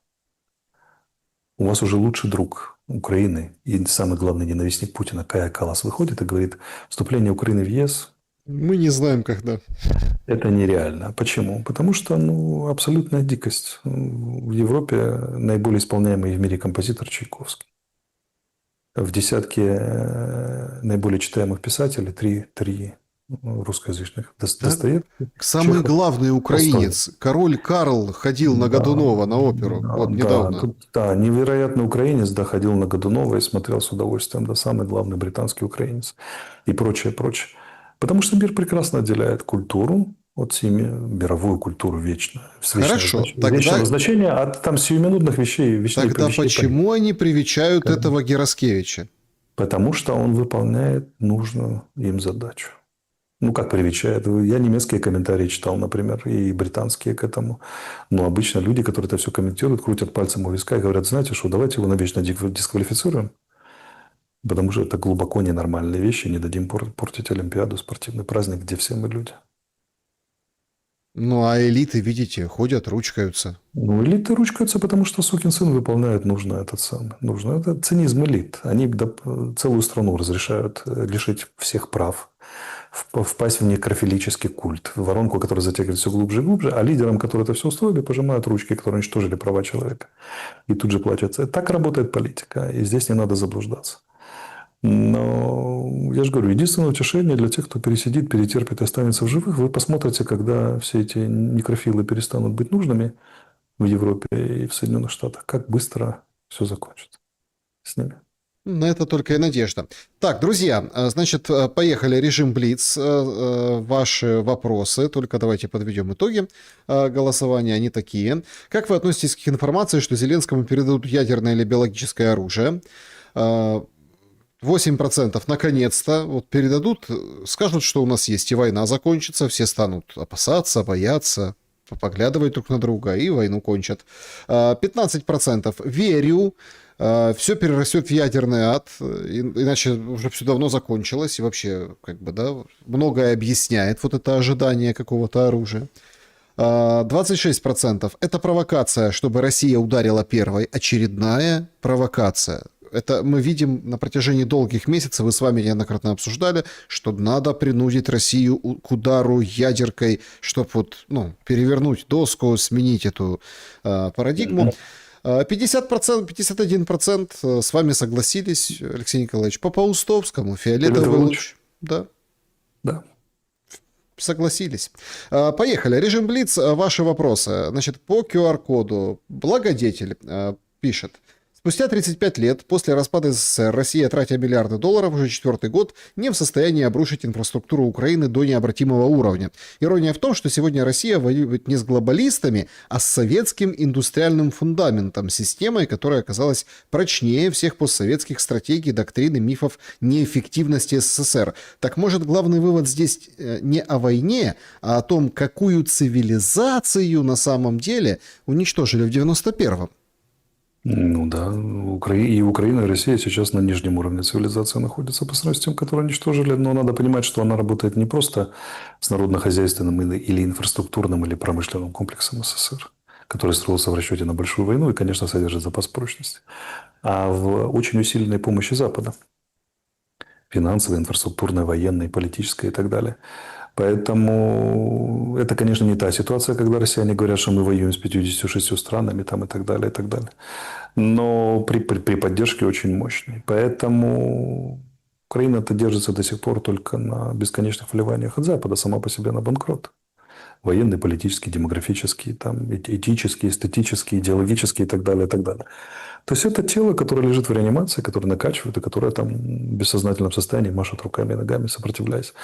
S2: У вас уже лучший друг Украины и самый главный ненавистник Путина Кая Каллас выходит и говорит, вступление Украины в ЕС
S1: Мы не знаем, когда.
S2: это нереально. Почему? Потому что ну, абсолютная дикость. В Европе наиболее исполняемый в мире композитор Чайковский. В десятке наиболее читаемых писателей три русскоязычных.
S1: Да,
S2: Достоевский,
S1: самый
S2: Чехов,
S1: главный
S2: Толстой.
S1: украинец, король Карл, ходил на
S2: Да,
S1: Годунова на оперу,
S2: да,
S1: вот
S2: да,
S1: недавно.
S2: тут, да, невероятный украинец, да, ходил на Годунова и смотрел с удовольствием, да, самый главный британский украинец и прочее, прочее. Потому что мир прекрасно отделяет культуру от семьи, мировую культуру вечную,
S1: Хорошо,
S2: вечного значения от там сиюминутных вещей,
S1: тогда
S2: вещей политики.
S1: почему они привечают этого Гераскевича?
S2: Потому что он выполняет нужную им задачу. Ну, как привечает. Я немецкие комментарии читал, например, и британские к этому. Но обычно люди, которые это все комментируют, крутят пальцем у виска и говорят, знаете что, давайте его навечно дисквалифицируем, потому что это глубоко ненормальные вещи, не дадим портить Олимпиаду, спортивный праздник, где все мы люди.
S1: Ну, а элиты, видите, ходят, ручкаются.
S2: Ну, элиты ручкаются, потому что сукин сын выполняет нужно этот самый. Нужно. Это цинизм элит. Они целую страну разрешают лишить всех прав, впасть в некрофилический культ, в воронку, которая затягивает все глубже и глубже, а лидерам, которые это все устроили, пожимают ручки, которые уничтожили права человека. И тут же платятся. Так работает политика, и здесь не надо заблуждаться. Но я же говорю, единственное утешение для тех, кто пересидит, перетерпит и останется в живых, вы посмотрите, когда все эти некрофилы перестанут быть нужными в Европе и в Соединенных Штатах, как быстро все закончится с ними.
S1: На это только и надежда. Так, друзья, значит, поехали, режим Блиц. Ваши вопросы, только давайте подведем итоги голосования, они такие. Как вы относитесь к информации, что Зеленскому передадут ядерное или биологическое оружие? 8% наконец-то вот передадут, скажут, что у нас есть, и война закончится, все станут опасаться, бояться, поглядывать друг на друга, и войну кончат. 15% верю, все перерастет в ядерный ад, иначе уже все давно закончилось, и вообще, как бы, да, многое объясняет вот это ожидание какого-то оружия. 26% это провокация, чтобы Россия ударила первой, очередная провокация. Это мы видим на протяжении долгих месяцев, вы с вами неоднократно обсуждали, что надо принудить Россию к удару ядеркой, чтобы вот, ну, перевернуть доску, сменить эту парадигму. 50%, 51% с вами согласились, Алексей Николаевич, по Паустовскому, фиолетовый луч. Да.
S2: Да.
S1: Согласились. Поехали. Режим Блиц. Ваши вопросы. Значит, по QR-коду. Благодетель пишет. Спустя 35 лет после распада СССР Россия, тратя миллиарды долларов уже четвертый год, не в состоянии обрушить инфраструктуру Украины до необратимого уровня. Ирония в том, что сегодня Россия воюет не с глобалистами, а с советским индустриальным фундаментом, системой, которая оказалась прочнее всех постсоветских стратегий, доктрин и мифов неэффективности СССР. Так может, главный вывод здесь не о войне, а о том, какую цивилизацию на самом деле уничтожили в 91-м?
S2: Ну да, и Украина, и Россия сейчас на нижнем уровне цивилизации находятся по сравнению с тем, который уничтожили. Но надо понимать, что она работает не просто с народно-хозяйственным или инфраструктурным или промышленным комплексом СССР, который строился в расчете на большую войну и, конечно, содержит запас прочности, а в очень усиленной помощи Запада. Финансовой, инфраструктурной, военной, политической и так далее. Поэтому это, конечно, не та ситуация, когда россияне говорят, что мы воюем с 56 странами там, и так далее, и так далее. Но при поддержке очень мощной. Поэтому Украина-то держится до сих пор только на бесконечных вливаниях от Запада, сама по себе на банкрот. Военный, политический, демографический, там, этический, эстетический, идеологический и так далее, и так далее. То есть это тело, которое лежит в реанимации, которое накачивает, и которое там в бессознательном состоянии машет руками и ногами, сопротивляясь.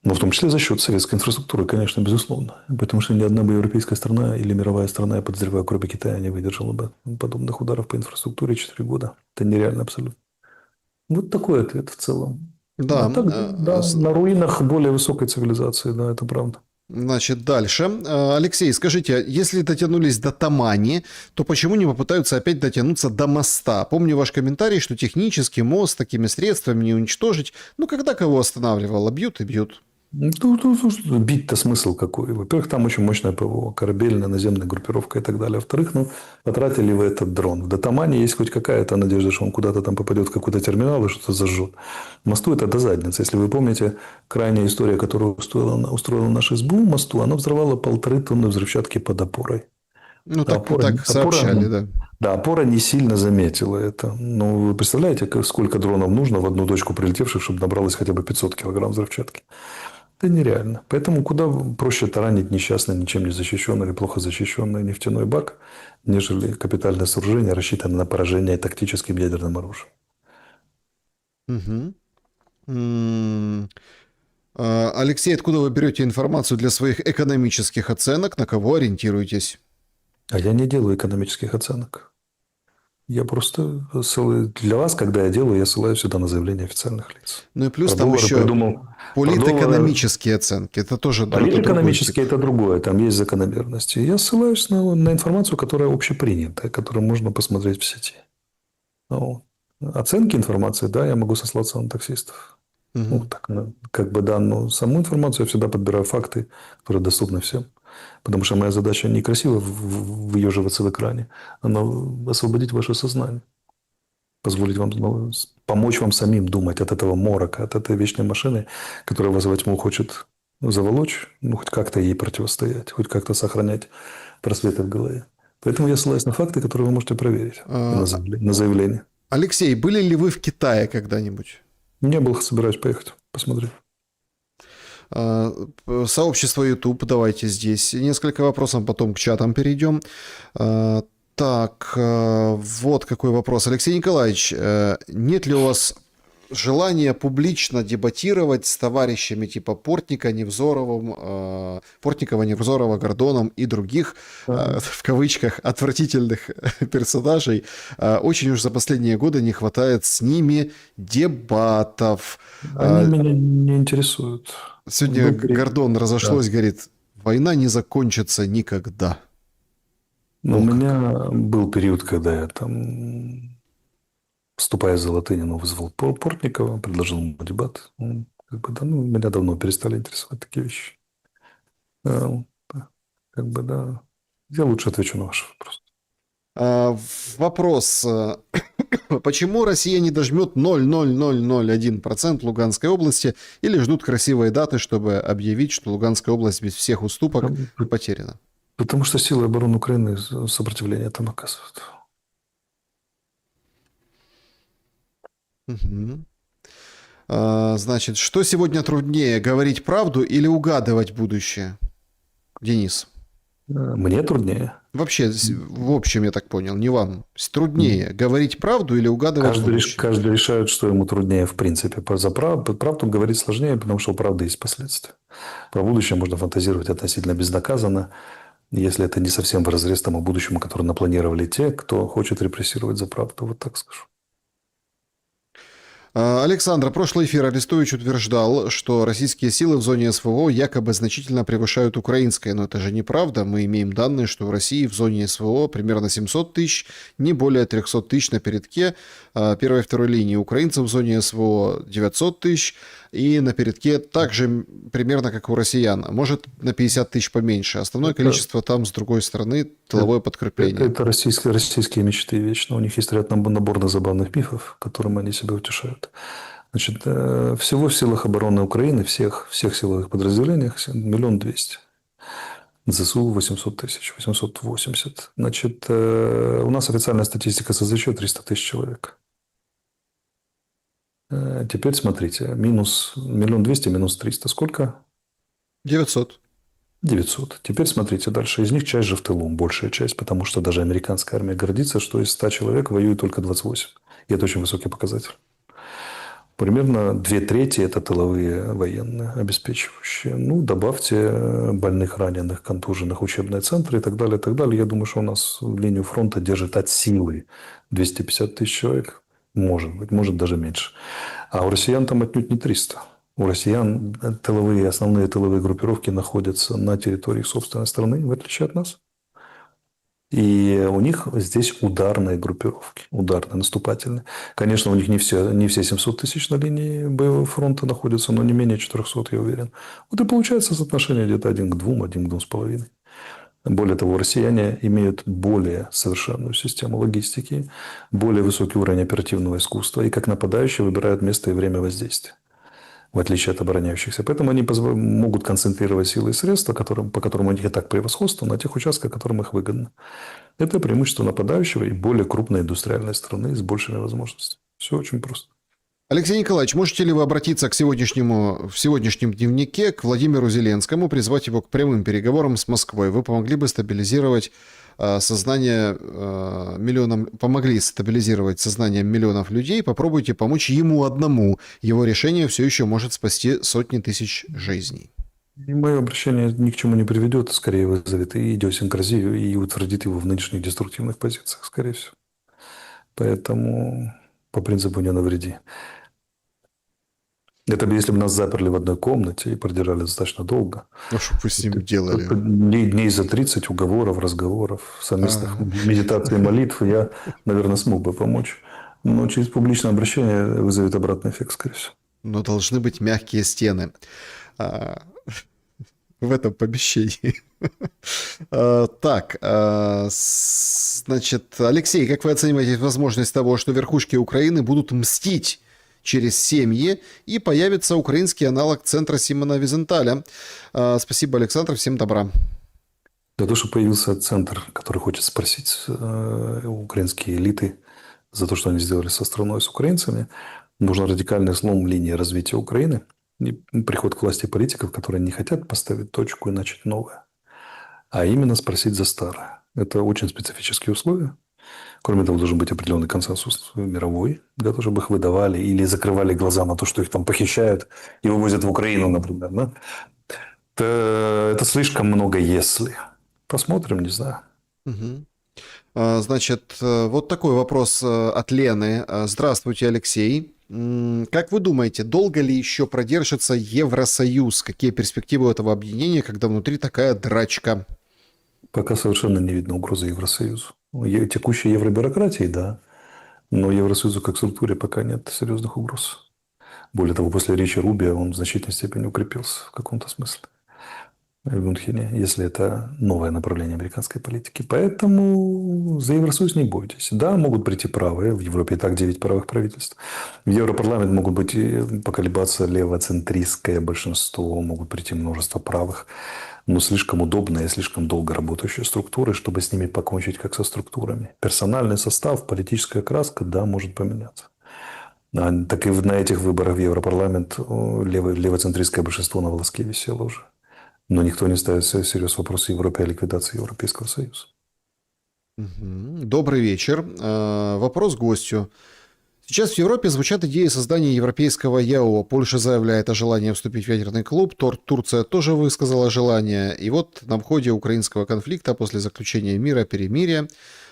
S2: Но в том числе за счет советской инфраструктуры, конечно, безусловно. Потому что ни одна бы европейская страна или мировая страна, я подозреваю, кроме Китая, не выдержала бы подобных ударов по инфраструктуре 4 года. Это нереально абсолютно. Вот такой ответ в целом.
S1: Да,
S2: А так, да, на руинах более высокой цивилизации, да, это правда.
S1: значит, дальше. Алексей, скажите, если дотянулись до Тамани, то почему не попытаются опять дотянуться до моста? Помню ваш комментарий, что технически мост такими средствами не уничтожить. Ну, когда кого останавливало? Бьют и бьют.
S2: Тут бить-то смысл какой? Во-первых, там очень мощное ПВО, корабельная, наземная группировка и так далее. Во-вторых, ну, потратили вы этот дрон. В Датамане есть хоть какая-то надежда, что он куда-то там попадет в какой-то терминал и что-то зажжет. Мосту это до задницы. Если вы помните, крайняя история, которую устроила наша СБУ мосту, она взорвала 1,5 тонны взрывчатки под опорой.
S1: Ну, так сообщали, да.
S2: Да, опора не сильно заметила это. Но вы представляете, сколько дронов нужно в одну точку прилетевших, чтобы набралось хотя бы 500 килограмм взрывчатки? Это нереально. Поэтому куда проще таранить несчастный, ничем не защищенный или плохо защищенный нефтяной бак, нежели капитальное сооружение, рассчитанное на поражение тактическим ядерным оружием.
S1: Мгм. М, Алексей, откуда вы берете информацию для своих экономических оценок? На кого ориентируетесь?
S2: А я не делаю экономических оценок. Я просто для вас, когда я делаю, я ссылаюсь сюда на заявления официальных лиц.
S1: Ну и плюс
S2: Про
S1: там
S2: доллары
S1: еще
S2: придумал. Про доллары.
S1: политэкономические оценки. Это тоже это другой тип.
S2: Политэкономически это другое, там есть закономерности. Я ссылаюсь на информацию, которая общепринятая, которую можно посмотреть в сети. Ну, оценки информации, да, я могу сослаться на таксистов. Ну,
S1: Мгм.
S2: так, как бы, да, но саму информацию я всегда подбираю факты, которые доступны всем. Потому что моя задача не красиво выеживаться в экране, а освободить ваше сознание. Позволить вам, помочь вам самим думать от этого морока, от этой вечной машины, которая вас во тьму хочет заволочь, ну, хоть как-то ей противостоять, хоть как-то сохранять просветы в голове. Поэтому я ссылаюсь на факты, которые вы можете проверить, и
S1: А,
S2: на заявление.
S1: Алексей, были ли вы в Китае когда-нибудь?
S2: Не был, собираюсь поехать, посмотреть.
S1: А, Сообщество YouTube, давайте здесь несколько вопросов, потом к чатам перейдем. А, Так, вот какой вопрос. Алексей Николаевич, нет ли у вас желания публично дебатировать с товарищами типа Портникова, Невзорова, Гордоном и других,
S2: А,
S1: в кавычках, отвратительных персонажей? Очень уж за последние годы не хватает с ними дебатов.
S2: Они меня не интересуют.
S1: Сегодня
S2: Был
S1: Гордон
S2: Да.
S1: разошлось, говорит, война не закончится никогда.
S2: Но у
S1: О как.
S2: меня был период, когда я там, вступая за Латынину, вызвал Портникова, предложил ему дебат. Он, как бы, да, ну, меня давно перестали интересовать такие вещи. А, да, как бы, да. Я лучше отвечу на ваш вопрос.
S1: Вопрос. Почему Россия не дожмет 0,0001% Луганской области или ждут красивой даты, чтобы объявить, что Луганская область без всех уступок
S2: Там,
S1: потеряна?
S2: Потому что силы обороны Украины сопротивление там оказывают.
S1: Мгм. Значит, что сегодня труднее, говорить правду или угадывать будущее? Денис.
S2: Мне труднее.
S1: Вообще, в общем, я так понял, не вам. Труднее говорить правду или угадывать будущее?
S2: Каждый решает, что ему труднее в принципе. Правду говорить сложнее, потому что у правды есть последствия. Про будущее можно фантазировать относительно безнаказанно, если это не совсем вразрез тому будущему, которое напланировали те, кто хочет репрессировать за правду. Вот так скажу.
S1: Александр, прошлый эфир Арестович утверждал, что российские силы в зоне СВО якобы значительно превышают украинские, но это же неправда. Мы имеем данные, что в России в зоне СВО примерно 700 тысяч, не более 300 тысяч на передке первой и второй линии. Украинцев в зоне СВО 900 тысяч, и на передке также примерно как у россиян, а может на 50 тысяч поменьше. Основное
S2: Это,
S1: количество там с другой стороны тыловое подкрепление.
S2: это российские мечты вечно. У них есть ряд наборных забавных мифов, которым они себя утешают. Значит, всего в силах обороны Украины, всех силовых подразделениях 1 200 000. ЗСУ 800 тысяч, 880. Значит, у нас официальная статистика СЗЧ 300 тысяч человек. Теперь смотрите, минус 1 200 000, минус 300. Сколько?
S1: 900.
S2: 900. Теперь смотрите дальше. Из них часть же в тылу, большая часть, потому что даже американская армия гордится, что из 100 человек воюет только 28. И это очень высокий показатель. Примерно 2/3 это тыловые военные, обеспечивающие. Ну, добавьте больных, раненых, контуженных, учебные центры и так далее, и так далее. Я думаю, что у нас линию фронта держит от силы 250 тысяч человек. Может быть, может даже меньше. А у россиян там отнюдь не 300. У россиян основные тыловые группировки находятся на территории собственной страны, в отличие от нас. И у них здесь ударные группировки, ударные, наступательные. Конечно, у них не все 700 тысяч на линии боевого фронта находятся, но не менее 400, я уверен. Вот и получается соотношение где-то 1 к 2, 1 к 2,5. Более того, россияне имеют более совершенную систему логистики, более высокий уровень оперативного искусства и как нападающие выбирают место и время воздействия, в отличие от обороняющихся. Поэтому они могут концентрировать силы и средства, по которым у них и так превосходство, на тех участках, которым их выгодно. Это преимущество нападающего и более крупной индустриальной страны с большими возможностями. Все очень просто.
S1: Алексей Николаевич, можете ли вы обратиться в сегодняшнем дневнике к Владимиру Зеленскому, призвать его к прямым переговорам с Москвой? Вы помогли бы стабилизировать сознание помогли стабилизировать сознание миллионов людей. Попробуйте помочь ему одному. Его решение все еще может спасти сотни тысяч жизней.
S2: И мое обращение ни к чему не приведет, скорее вызовет и идиосинкразию, и утвердит его в нынешних деструктивных позициях, скорее всего. Поэтому по принципу не навреди. Это бы если бы нас заперли в одной комнате и продержали достаточно долго.
S1: Ну, что вы с ним делали?
S2: Это дней за 30 уговоров, разговоров, совместных медитаций и молитв я, наверное, смог бы помочь. Но через публичное обращение вызовет обратный эффект, скорее всего.
S1: Но должны быть мягкие стены. В этом помещении. Так, значит, Алексей, как вы оцениваете возможность того, что верхушки Украины будут мстить через семьи, и появится украинский аналог центра Симона Визенталя? Спасибо, Александр, всем добра.
S2: Для того, чтобы появился центр, который хочет спросить украинские элиты за то, что они сделали со страной, с украинцами, нужен радикальный слом линии развития Украины и приход к власти политиков, которые не хотят поставить точку и начать новое, а именно спросить за старое. Это очень специфические условия. Кроме того, должен быть определенный консенсус мировой, для того, чтобы их выдавали или закрывали глаза на то, что их там похищают и вывозят в Украину, например. Да? Это слишком много «если». Посмотрим, не знаю.
S1: Угу. Значит, вот такой вопрос от Лены. Здравствуйте, Алексей. Как вы думаете, долго ли еще продержится Евросоюз? Какие перспективы у этого объединения, когда внутри такая драчка?
S2: Пока совершенно не видно угрозы Евросоюзу. Текущей евробюрократии, да. Но Евросоюзу как структуре пока нет серьезных угроз. Более того, после речи Рубио он в значительной степени укрепился в каком-то смысле в Мюнхене, если это новое направление американской политики. Поэтому за Евросоюз не бойтесь. Да, могут прийти правые. В Европе и так 9 правых правительств. В Европарламент могут быть поколебаться левоцентристское большинство, могут прийти множество правых. Но слишком удобные и слишком долго работающие структуры, чтобы с ними покончить как со структурами. Персональный состав, политическая краска, да, может поменяться. Так и на этих выборах в Европарламент левоцентристское большинство на волоске висело уже. Но никто не ставит всерьез вопрос в Европе о ликвидации Европейского Союза.
S1: Добрый вечер. Вопрос гостю. Сейчас в Европе звучат идеи создания европейского ЯО. Польша заявляет о желании вступить в ядерный клуб. Турция тоже высказала желание. И вот на входе украинского конфликта после заключения мира, перемирия,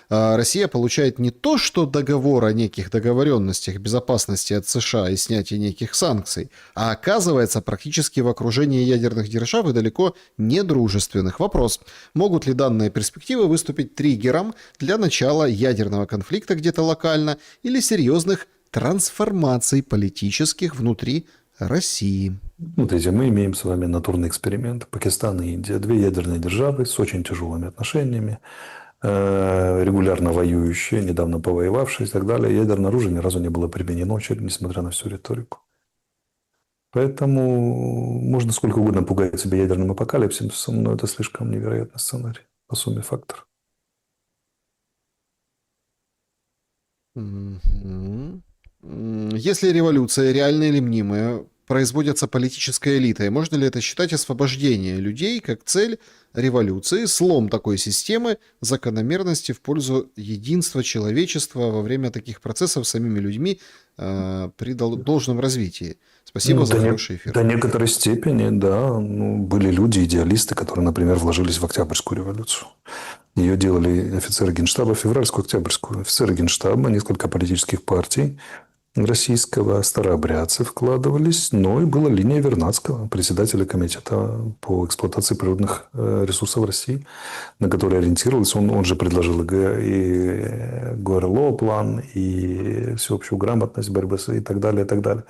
S1: Россия получает не то, что договор о неких договоренностях безопасности от США и снятии неких санкций, а оказывается практически в окружении ядерных держав и далеко не дружественных. Вопрос: могут ли данные перспективы выступить триггером для начала ядерного конфликта где-то локально или серьезных трансформаций политических внутри России?
S2: Смотрите, мы имеем с вами натурный эксперимент. Пакистан и Индия. 2 ядерные державы с очень тяжелыми отношениями, регулярно воюющие, недавно повоевавшие и так далее. Ядерное оружие ни разу не было применено, несмотря на всю риторику. Поэтому можно сколько угодно пугать себя ядерным апокалипсисом, но это слишком невероятный сценарий по сумме факторов.
S1: Если революция реальная или мнимая, производится политической элитой, можно ли это считать освобождение людей как цель революции, слом такой системы, закономерности в пользу единства человечества во время таких процессов самими людьми при должном развитии? Спасибо за хороший эфир.
S2: До некоторой степени, да. Были люди, идеалисты, которые, например, вложились в Октябрьскую революцию. Ее делали офицеры Генштаба, февральскую, Октябрьскую. Офицеры Генштаба, несколько политических партий российского, старообрядцы вкладывались, но и была линия Вернадского, председателя комитета по эксплуатации природных ресурсов России, на который ориентировался. Он же предложил и ГРЛО план, и всеобщую грамотность, борьбы и так далее, и так далее.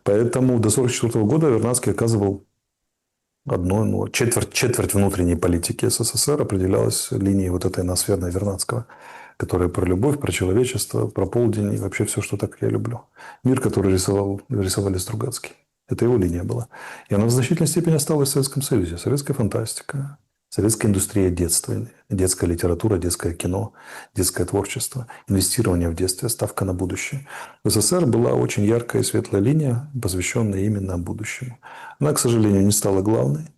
S2: Поэтому до 1944 года Вернадский оказывал четверть внутренней политики СССР определялась линией вот этой ноосферной Вернадского, которая про любовь, про человечество, про полдень и вообще все, что так я люблю. Мир, который рисовали Стругацкий. Это его линия была. И она в значительной степени осталась в Советском Союзе. Советская фантастика, Советская индустрия детства, детская литература, детское кино, детское творчество, инвестирование в детстве, ставка на будущее. В СССР была очень яркая и светлая линия, посвященная именно будущему. Она, к сожалению, не стала главной,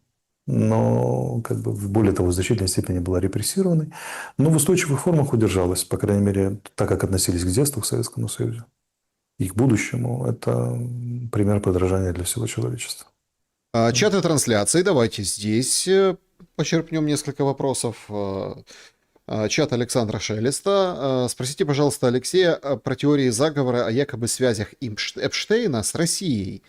S2: но, как бы, более того, в значительной степени была репрессированной, но в устойчивых формах удержалась, по крайней мере, так как относились к детству в Советском Союзе и к будущему. Это пример подражания для всего человечества.
S1: Чаты трансляции. Давайте здесь почерпнем несколько вопросов. Чат Александра Шелеста. Спросите, пожалуйста, Алексея про теории заговора о якобы связях Эпштейна с Россией.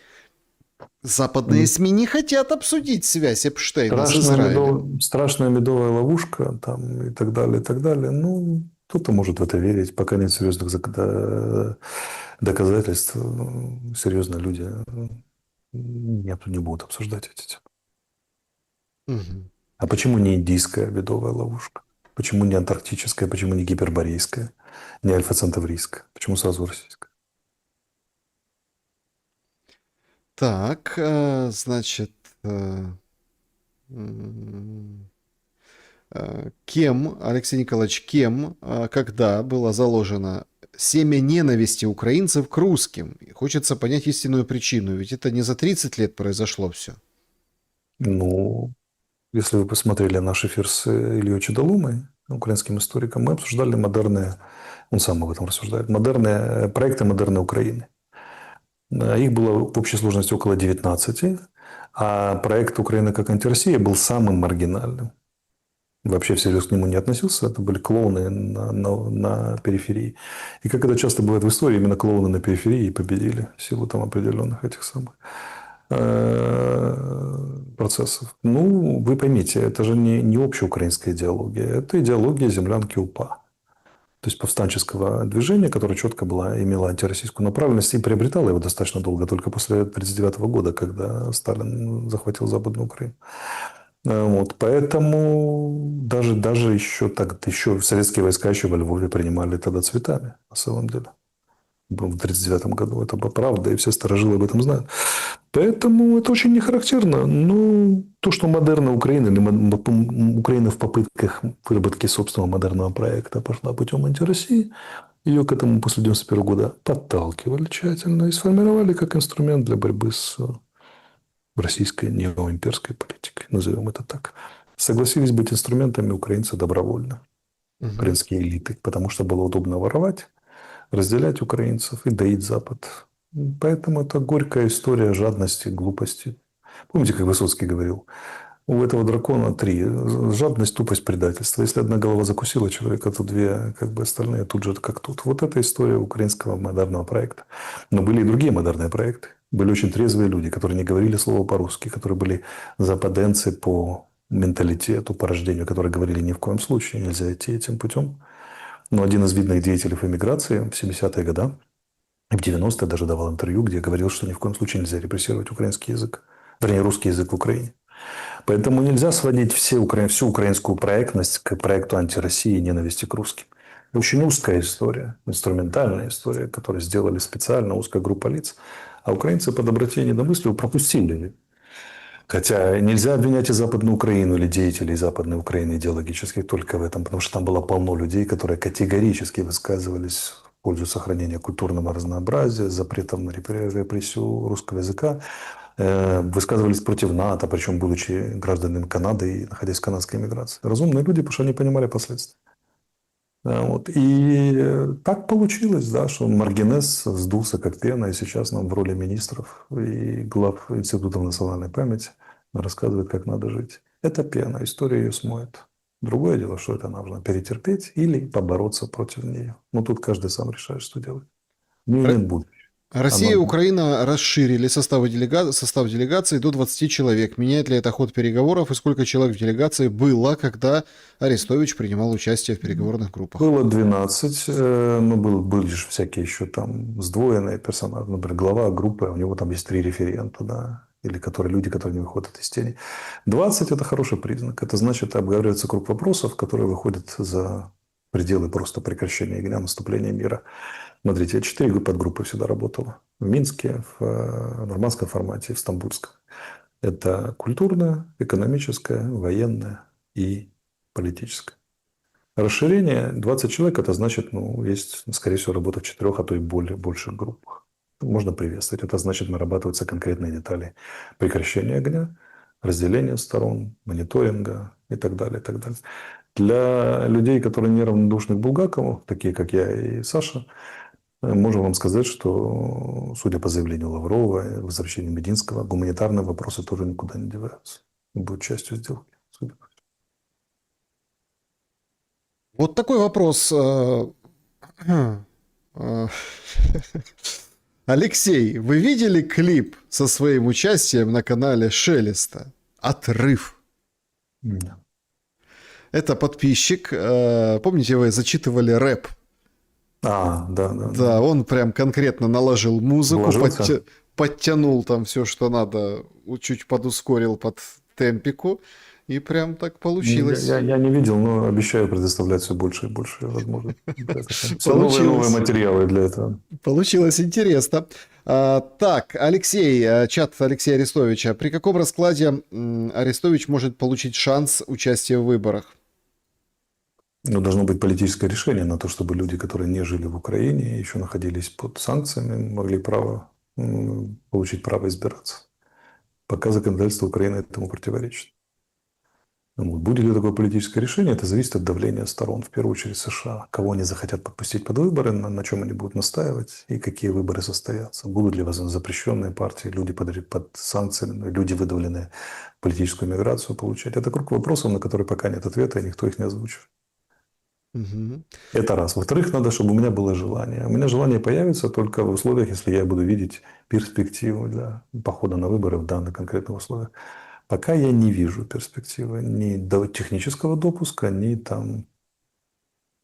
S1: Западные СМИ не хотят обсудить связь Эпштейна с Израилем.
S2: Страшная медовая ловушка там, и так далее, и так далее. Ну, кто-то может в это верить, пока нет серьезных доказательств. Серьезно люди не будут обсуждать эти темы.
S1: Мгм.
S2: А почему не индийская медовая ловушка? Почему не антарктическая? Почему не гиперборейская? Не альфа-центаврийская? Почему сразу российская?
S1: Так, значит, э, м, кем, Алексей Николаевич, кем, когда было заложено семя ненависти украинцев к русским? И хочется понять истинную причину, ведь это не за 30 лет произошло все.
S2: Ну, если вы посмотрели наш эфир с Ильей Чудолумой, украинским историком, мы обсуждали модерные, он сам об этом рассуждает, модерные проекты модерной Украины. Их было в общей сложности около 19, а проект «Украина как антироссия» был самым маргинальным. Вообще всерьез к нему не относился. Это были клоуны на периферии. И как это часто бывает в истории, именно клоуны на периферии и победили в силу там определенных этих самых процессов. Ну, вы поймите, это же не общеукраинская идеология. Это идеология землянки УПА. То есть повстанческого движения, которое четко имело антироссийскую направленность и приобретало его достаточно долго, только после 1939 года, когда Сталин захватил Западную Украину. Вот, поэтому даже еще советские войска еще во Львове принимали тогда цветами, на самом деле. В 1939 году это была правда, и все старожилы об этом знают. Поэтому это очень не характерно. Но то, что модерная Украина, или Украина в попытках выработки собственного модерного проекта пошла путем антироссии, ее к этому после 1991 года подталкивали тщательно и сформировали как инструмент для борьбы с российской неоимперской политикой, назовем это так. Согласились быть инструментами украинцы добровольно,
S1: Мгм.
S2: украинские элиты, потому что было удобно воровать, разделять украинцев и доить Запад. Поэтому это горькая история жадности, глупости. Помните, как Высоцкий говорил? У этого дракона три. Жадность, тупость, предательство. Если одна голова закусила человека, то две, как бы остальные тут же как тут. Вот это история украинского модерного проекта. Но были и другие модерные проекты. Были очень трезвые люди, которые не говорили слово по-русски, которые были западенцы по менталитету, по рождению, которые говорили ни в коем случае нельзя идти этим путем. Но один из видных деятелей эмиграции в 70-е годы, в 90-е даже давал интервью, где говорил, что ни в коем случае нельзя репрессировать украинский язык, вернее, русский язык в Украине. Поэтому нельзя сводить всю украинскую проектность к проекту антироссии и ненависти к русским. Это очень узкая история, инструментальная история, которую сделали специально узкая группа лиц. А украинцы по доброте и недомыслию пропустили. Хотя нельзя обвинять и Западную Украину или деятелей Западной Украины идеологических только в этом, потому что там было полно людей, которые категорически высказывались в пользу сохранения культурного разнообразия, запретов на репрессию русского языка, высказывались против НАТО, причем будучи гражданами Канады и находясь в канадской эмиграции. Разумные люди, потому что они понимали последствия. Вот. И так получилось, да, что Маргинес сдулся как пена, и сейчас нам в роли министров и глав Институтов национальной памяти рассказывает, как надо жить. Это пена, история ее смоет. Другое дело, что это нужно перетерпеть или побороться против нее. Но тут каждый сам решает, что делать. У нее нет будущего.
S1: Россия и
S2: Оно...
S1: Украина расширили состав делегации до 20 человек. Меняет ли это ход переговоров и сколько человек в делегации было, когда Арестович принимал участие в переговорных группах?
S2: Было 12, но были же всякие еще там сдвоенные персонажи. Например, глава группы, у него там есть 3 референта, да, или люди, которые не выходят из тени. 20 – это хороший признак. Это значит, обговаривается круг вопросов, которые выходят за пределы просто прекращения огня, наступления мира. Смотрите, 4 подгруппы всегда работало. В Минске, в нормандском формате, в стамбульском. Это культурная, экономическая, военная и политическое. Расширение 20 человек, это значит, ну, есть, скорее всего, работа в 4, а то и более, больших группах. Можно приветствовать. Это значит, нарабатываются конкретные детали прекращения огня, разделения сторон, мониторинга и так далее, и так далее. Для людей, которые неравнодушны к Булгакову, такие как я и Саша, можем вам сказать, что, судя по заявлению Лаврова и возвращению Мединского, гуманитарные вопросы тоже никуда не деваются. Будут частью сделки. Судя по
S1: Вот такой вопрос. Э, Алексей, вы видели клип со своим участием на канале Шелеста? Отрыв.
S2: всему.
S1: Это подписчик. Помните, вы зачитывали рэп?
S2: Да, да, да.
S1: Да, он прям конкретно наложил музыку,
S2: Вложился?
S1: подтянул там все, что надо, чуть подускорил под темпику, и прям так получилось.
S2: Я не видел, но обещаю предоставлять все больше и больше возможностей. Все новые и новые
S1: Получилось.
S2: материалы для этого.
S1: Получилось интересно. Так, Алексей, чат Алексея Арестовича. При каком раскладе Арестович может получить шанс участия в выборах?
S2: Но должно быть политическое решение на то, чтобы люди, которые не жили в Украине, еще находились под санкциями, могли получить право избираться. Пока законодательство Украины этому противоречит. Вот. Будет ли такое политическое решение, это зависит от давления сторон, в первую очередь США. Кого они захотят подпустить под выборы, на чем они будут настаивать и какие выборы состоятся. Будут ли, возможно, запрещенные партии, люди под санкциями, люди, выдавленные в политическую миграцию, получать. Это круг вопросов, на которые пока нет ответа, и никто их не озвучивает.
S1: Мгм.
S2: Это раз. Во-вторых, надо, чтобы у меня было желание. У меня желание появится только в условиях, если я буду видеть перспективу для похода на выборы в данных конкретных условиях. Пока я не вижу перспективы ни до технического допуска, ни там,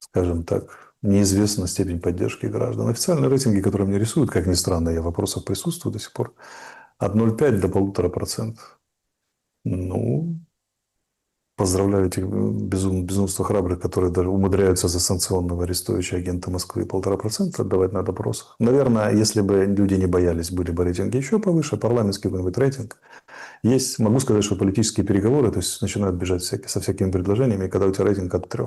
S2: скажем так, неизвестна степень поддержки граждан. Официальные рейтинги, которые мне рисуют, как ни странно, я в вопросах присутствую до сих пор, от 0,5 до 1,5%. Ну, поздравляю этих безумство храбрых, которые даже умудряются за санкционного арестующего агента Москвы 1,5% отдавать на допросах. Наверное, если бы люди не боялись, были бы рейтинги еще повыше, парламентский какой-нибудь рейтинг. Есть, могу сказать, что политические переговоры, то есть начинают бежать со всякими предложениями, когда у тебя рейтинг от 3.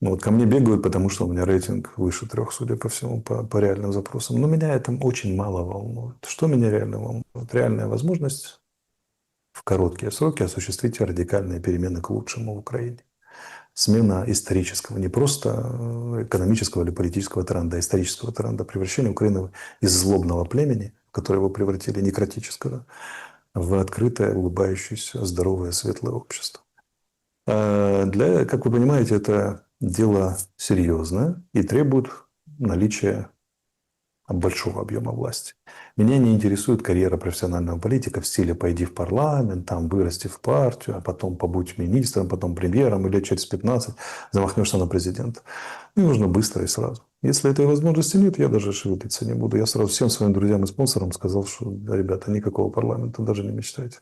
S2: Ну, вот ко мне бегают, потому что у меня рейтинг выше 3, судя по всему, по реальным запросам. Но меня это очень мало волнует. Что меня реально волнует? Реальная возможность в короткие сроки осуществить радикальные перемены к лучшему в Украине. Смена исторического, не просто экономического или политического тренда, а исторического тренда, превращение Украины из злобного племени, в которое его превратили, некротического, в открытое, улыбающееся, здоровое, светлое общество. Как вы понимаете, это дело серьезное и требует наличия большого объема власти. Меня не интересует карьера профессионального политика в стиле «пойди в парламент, там вырасти в партию, а потом побудь министром, потом премьером, и лет через 15 замахнешься на президента». Мне нужно быстро и сразу. Если этой возможности нет, я даже шевелиться не буду. Я сразу всем своим друзьям и спонсорам сказал, что, ребята, никакого парламента даже не мечтайте.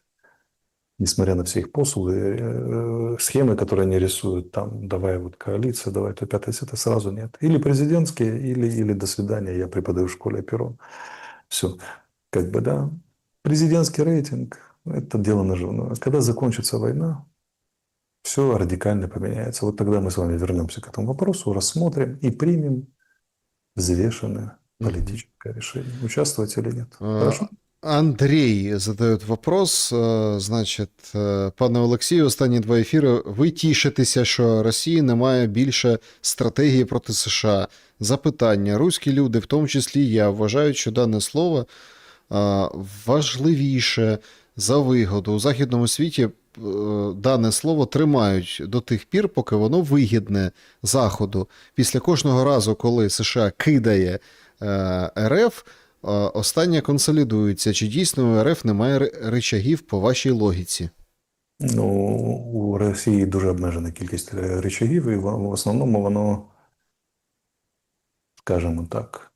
S2: Несмотря на все их посулы, схемы, которые они рисуют, там, давай вот коалиция, давай то пятое, это сразу нет. Или президентские, или до свидания, я преподаю в школе Перрон. Все. Как бы, да. Президентский рейтинг – это дело наживное. Когда закончится война, все радикально поменяется. Вот тогда мы с вами вернемся к этому вопросу, рассмотрим и примем взвешенное
S1: Мгм.
S2: политическое решение, участвовать или нет.
S1: А,
S2: Хорошо?
S1: Андрій задає вопрос. Значить, пане Олексію, останні 2 ефіри. Ви тішитеся, що Росії немає більше стратегії проти США. Запитання. Руські люди, в тому числі я, вважають, що дане слово важливіше за вигоду. У західному світі дане слово тримають до тих пір, поки воно вигідне Заходу. Після кожного разу, коли США кидає РФ, остання консолідується. Чи дійсно у РФ немає рычагів по вашій логіці?
S2: Ну, у Росії дуже обмежена кількість речагів, і в основному воно, скажімо так,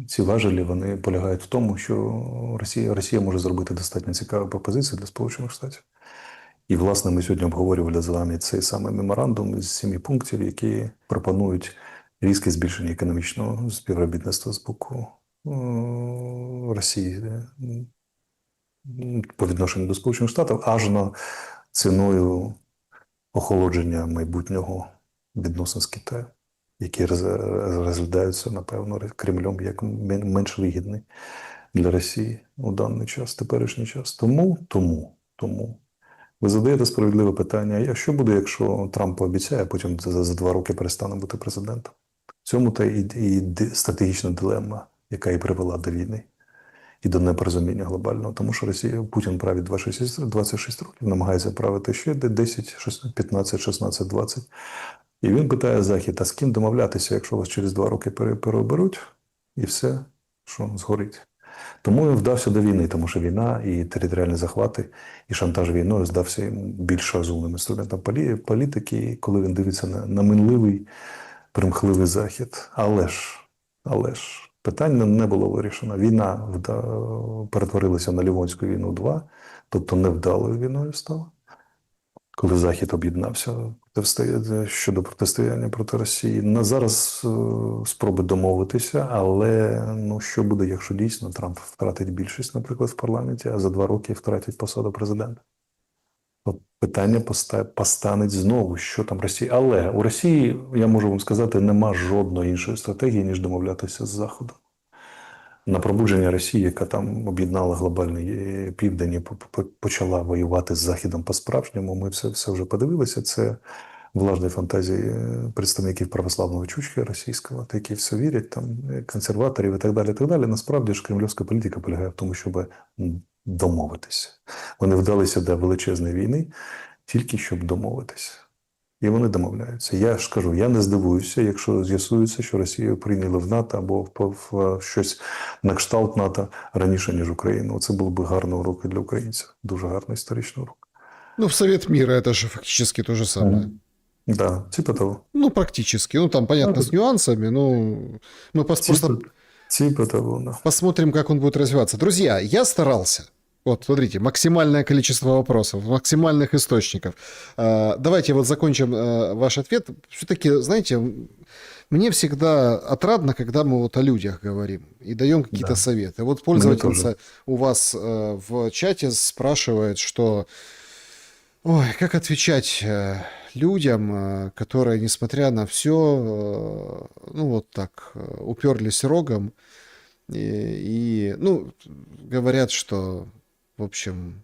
S2: ці важелі вони полягають в тому, що Росія може зробити достатньо цікаві пропозиції для Сполучених Штатів. І, власне, ми сьогодні обговорювали з вами цей самий меморандум з 7 пунктів, які пропонують різке збільшення економічного співробітництва з боку Росії по відношенню до Сполучених Штатів аж на ціною охолодження майбутнього відносин з Китаєм, які розглядаються, напевно, Кремлем як менш вигідний для Росії у даний час, теперішній час. Тому ви задаєте справедливе питання: а що буде, якщо Трамп пообіцяє, а потім за 2 роки перестане бути президентом? В цьому та і стратегічна дилема, яка і привела до війни і до непорозуміння глобального. Тому що Росія, Путін править 26 років, намагається правити ще 10, 15, 16, 20. І він питає Захід: а з ким домовлятися, якщо вас через 2 роки переоберуть, і все, що згорить. Тому він вдався до війни, тому що війна і територіальні захвати, і шантаж війною здався йому більш розумним інструментом політики, коли він дивиться на минливий, примхливий Захід. Але ж, питання не було вирішено. Війна перетворилася на Лівонську війну 2, тобто невдалою війною стала. Коли Захід об'єднався щодо протистояння проти Росії. На зараз спроби домовитися, але що буде, якщо дійсно Трамп втратить більшість, наприклад, в парламенті, а за 2 роки втратить посаду президента? От питання постане знову, що там Росія. Але у Росії, я можу вам сказати, нема жодної іншої стратегії, ніж домовлятися з Заходом. На пробудження Росії, яка там об'єднала глобальний південь і почала воювати з Західом по-справжньому, ми все вже подивилися. Це влажні фантазії представників православного чучка російського, які все вірять, там, консерваторів і так далі, і так далі. Насправді ж кремлівська політика полягає в тому, щоб домовитися. Вони вдалися до величезної війни тільки щоб домовитися. І вони домовляються. Я ж кажу, я не здивуюся, якщо з'ясується, що Росію прийняли в НАТО або в щось на кшталт НАТО раніше, ніж Україну. Це був би гарний урок і для українців. Дуже гарний історичний урок.
S1: Ну, в Совет мира это же фактически то же самое.
S2: Да, типа того.
S1: Ну, практически. Ну, там, понятно, с нюансами, но мы просто
S2: типа того, да.
S1: посмотрим, как он будет развиваться. Друзья, я старался. Вот, смотрите, максимальное количество вопросов, максимальных источников. Давайте вот закончим ваш ответ. Все-таки, знаете, мне всегда отрадно, когда мы вот о людях говорим и даем какие-то советы. Вот пользовательница у вас в чате спрашивает, что... Ой, как отвечать людям, которые, несмотря на все, ну, вот так, уперлись рогом и говорят, что... В общем,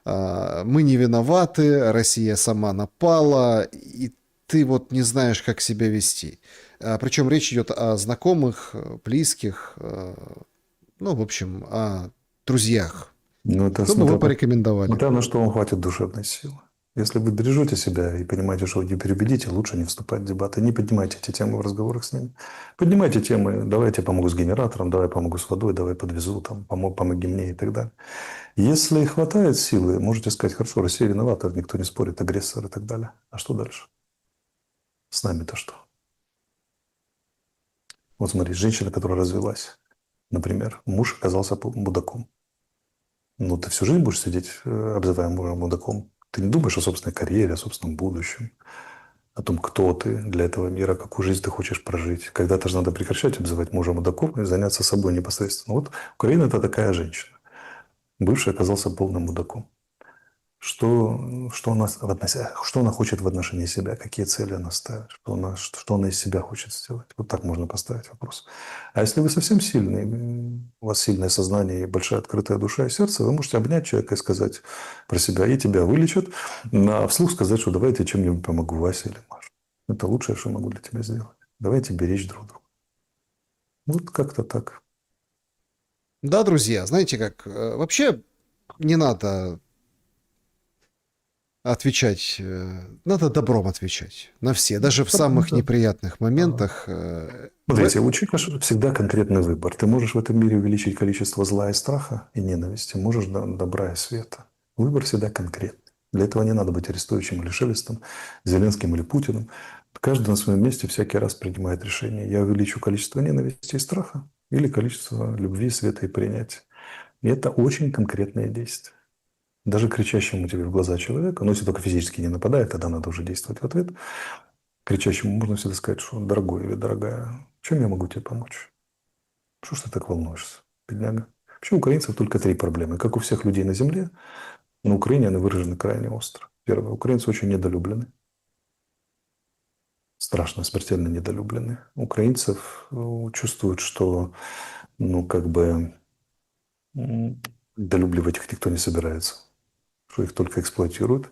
S1: мы не виноваты, Россия сама напала, и ты вот не знаешь, как себя вести. Причем речь идет о знакомых, близких, ну, в общем, о друзьях. Что бы вы порекомендовали?
S2: Смотря на что вам хватит душевной силы. Если вы бережете себя и понимаете, что вы не переубедите, лучше не вступать в дебаты. Не поднимайте эти темы в разговорах с ними. Поднимайте темы: давай я тебе помогу с генератором, давай помогу с водой, давай подвезу, там, помоги мне и так далее. Если хватает силы, можете сказать: хорошо, Россия виновата, никто не спорит, агрессор и так далее. А что дальше? С нами-то что? Вот смотри, женщина, которая развелась, например, муж оказался мудаком. Ну, ты всю жизнь будешь сидеть, обзывая мужа мудаком. Ты не думаешь о собственной карьере, о собственном будущем, о том, кто ты для этого мира, какую жизнь ты хочешь прожить. Когда-то же надо прекращать обзывать мужа мудаком и заняться собой непосредственно. Вот Украина – это такая женщина. Бывший оказался полным мудаком. Что она хочет в отношении себя, какие цели она ставит, что она из себя хочет сделать. Вот так можно поставить вопрос. А если вы совсем сильный, у вас сильное сознание и большая открытая душа и сердце, вы можете обнять человека и сказать про себя: и тебя вылечат, а вслух сказать, что давайте чем-нибудь помогу Васе или Маше. Это лучшее, что могу для тебя сделать. Давайте беречь друг друга. Вот как-то так.
S1: Да, друзья, знаете как, вообще не надо отвечать, надо добром отвечать на все, даже в самых неприятных моментах.
S2: Смотрите, у человека всегда конкретный выбор. Ты можешь в этом мире увеличить количество зла и страха и ненависти, можешь добра и света. Выбор всегда конкретный. Для этого не надо быть Арестовичем или Шелестом, Зеленским или Путиным. Каждый на своем месте всякий раз принимает решение: я увеличу количество ненависти и страха или количество любви, света и принятия. И это очень конкретные действия. Даже кричащему тебе в глаза человеку, но если только физически не нападает, тогда надо уже действовать в ответ. Кричащему можно всегда сказать, что: дорогой или дорогая, чем я могу тебе помочь? Что ж ты так волнуешься, бедняга? Вообще у украинцев только 3 проблемы. Как у всех людей на земле, на Украине они выражены крайне остро. Первое. Украинцы очень недолюблены. Страшно, смертельно недолюблены. Украинцев чувствуют, что, ну, как бы, долюбливать их никто не собирается, что их только эксплуатируют.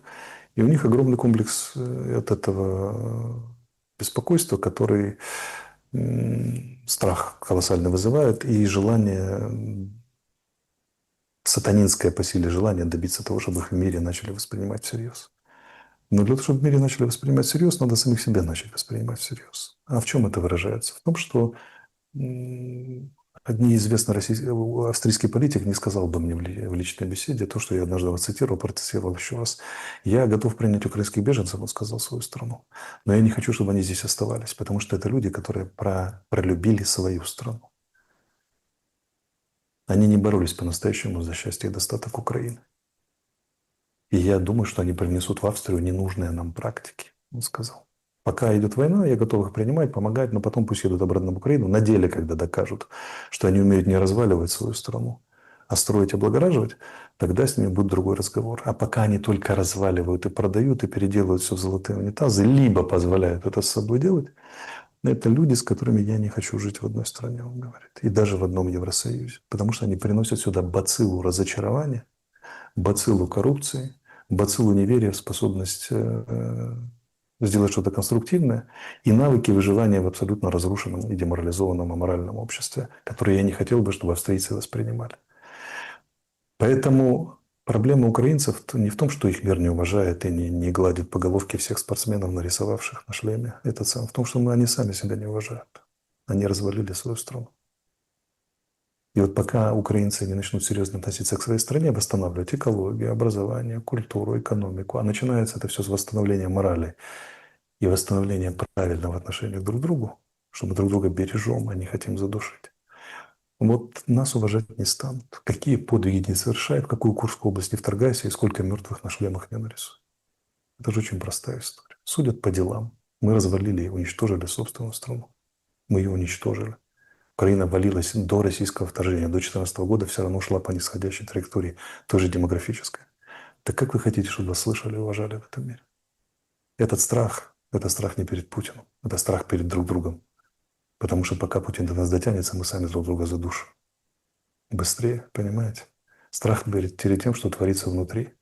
S2: И у них огромный комплекс от этого беспокойства, который страх колоссально вызывает, и желание, сатанинское по силе желание добиться того, чтобы их в мире начали воспринимать всерьез. Но для того, чтобы в мире начали воспринимать всерьез, надо самих себя начать воспринимать всерьез. А в чем это выражается? В том, что одни известный австрийский политик не сказал бы мне в личной беседе то, что я однажды вас цитировал, процитировал еще раз. Я готов принять украинских беженцев, он сказал, в свою страну. Но я не хочу, чтобы они здесь оставались, потому что это люди, которые пролюбили свою страну. Они не боролись по-настоящему за счастье и достаток Украины. И я думаю, что они принесут в Австрию ненужные нам практики, он сказал. Пока идет война, я готов их принимать, помогать, но потом пусть едут обратно в Украину. На деле, когда докажут, что они умеют не разваливать свою страну, а строить и облагораживать, тогда с ними будет другой разговор. А пока они только разваливают и продают, и переделывают все в золотые унитазы, либо позволяют это с собой делать, это люди, с которыми я не хочу жить в одной стране, он говорит. И даже в одном Евросоюзе. Потому что они приносят сюда бациллу разочарования, бациллу коррупции, бациллу неверия в способность сделать что-то конструктивное и навыки выживания в абсолютно разрушенном и деморализованном аморальном обществе, которые я не хотел бы, чтобы австрийцы воспринимали. Поэтому проблема украинцев не в том, что их мир не уважает и не гладит по головке всех спортсменов, нарисовавших на шлеме этот сам, в том, что они сами себя не уважают. Они развалили свою страну. И вот пока украинцы не начнут серьезно относиться к своей стране, восстанавливать экологию, образование, культуру, экономику, а начинается это все с восстановления морали и восстановления правильного отношения друг к другу, что мы друг друга бережем, а не хотим задушить. Вот нас уважать не станут. Какие подвиги не совершают, в какую Курскую область не вторгайся и сколько мертвых на шлемах не нарисуют. Это же очень простая история. Судят по делам. Мы развалили и уничтожили собственную страну. Мы ее уничтожили. Украина валилась до российского вторжения, до 2014 года, все равно шла по нисходящей траектории, тоже демографической. Так как вы хотите, чтобы вас слышали и уважали в этом мире? Этот страх не перед Путиным, это страх перед друг другом. Потому что пока Путин до нас дотянется, мы сами друг друга задушим. Быстрее, понимаете? Страх перед тем, что творится внутри.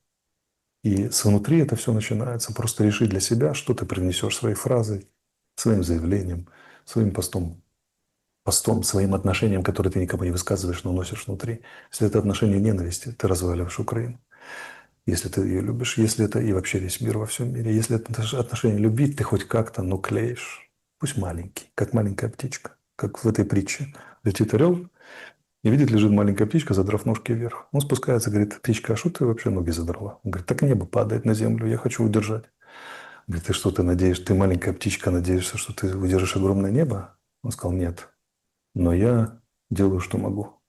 S2: И с внутри это все начинается. Просто реши для себя, что ты привнесешь своей фразой, своим заявлением, своим постом, своим отношением, которое ты никому не высказываешь, но носишь внутри. Если это отношение ненависти, ты разваливаешь Украину. Если ты ее любишь, если это и вообще весь мир во всем мире. Если это отношение любви, ты хоть как-то, но клеишь. Пусть маленький, как маленькая птичка. Как в этой притче. Летит орел, и видит, лежит маленькая птичка, задрав ножки вверх. Он спускается, говорит, птичка, а что ты вообще ноги задрала? Он говорит, так небо падает на землю, я хочу удержать. Говорит, ты что, ты надеешься, ты маленькая птичка, надеешься, что ты удержишь огромное небо? Он сказал, нет. Но я делаю, что могу.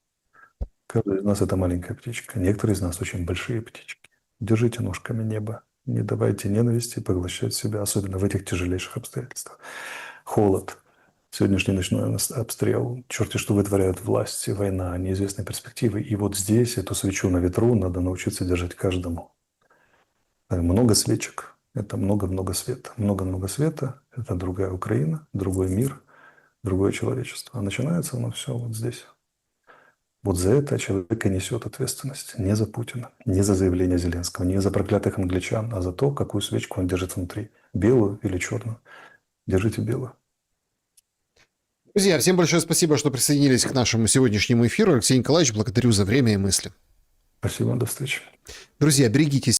S2: Каждый из нас – это маленькая птичка. Некоторые из нас очень большие птички. Держите ножками небо. Не давайте ненависти поглощать себя, особенно в этих тяжелейших обстоятельствах. Холод, сегодняшний ночной обстрел, черти что вытворяют власти, война, неизвестные перспективы. И вот здесь эту свечу на ветру надо научиться держать каждому. Много свечек – это много-много света. Много-много света – это другая Украина, другой мир, другое человечество. А начинается оно все вот здесь. Вот за это человек и несет ответственность. Не за Путина, не за заявление Зеленского, не за проклятых англичан, а за то, какую свечку он держит внутри. Белую или черную. Держите белую.
S1: Друзья, всем большое спасибо, что присоединились к нашему сегодняшнему эфиру. Алексей Николаевич, благодарю за время и мысли.
S2: Спасибо, до встречи.
S1: Друзья, берегите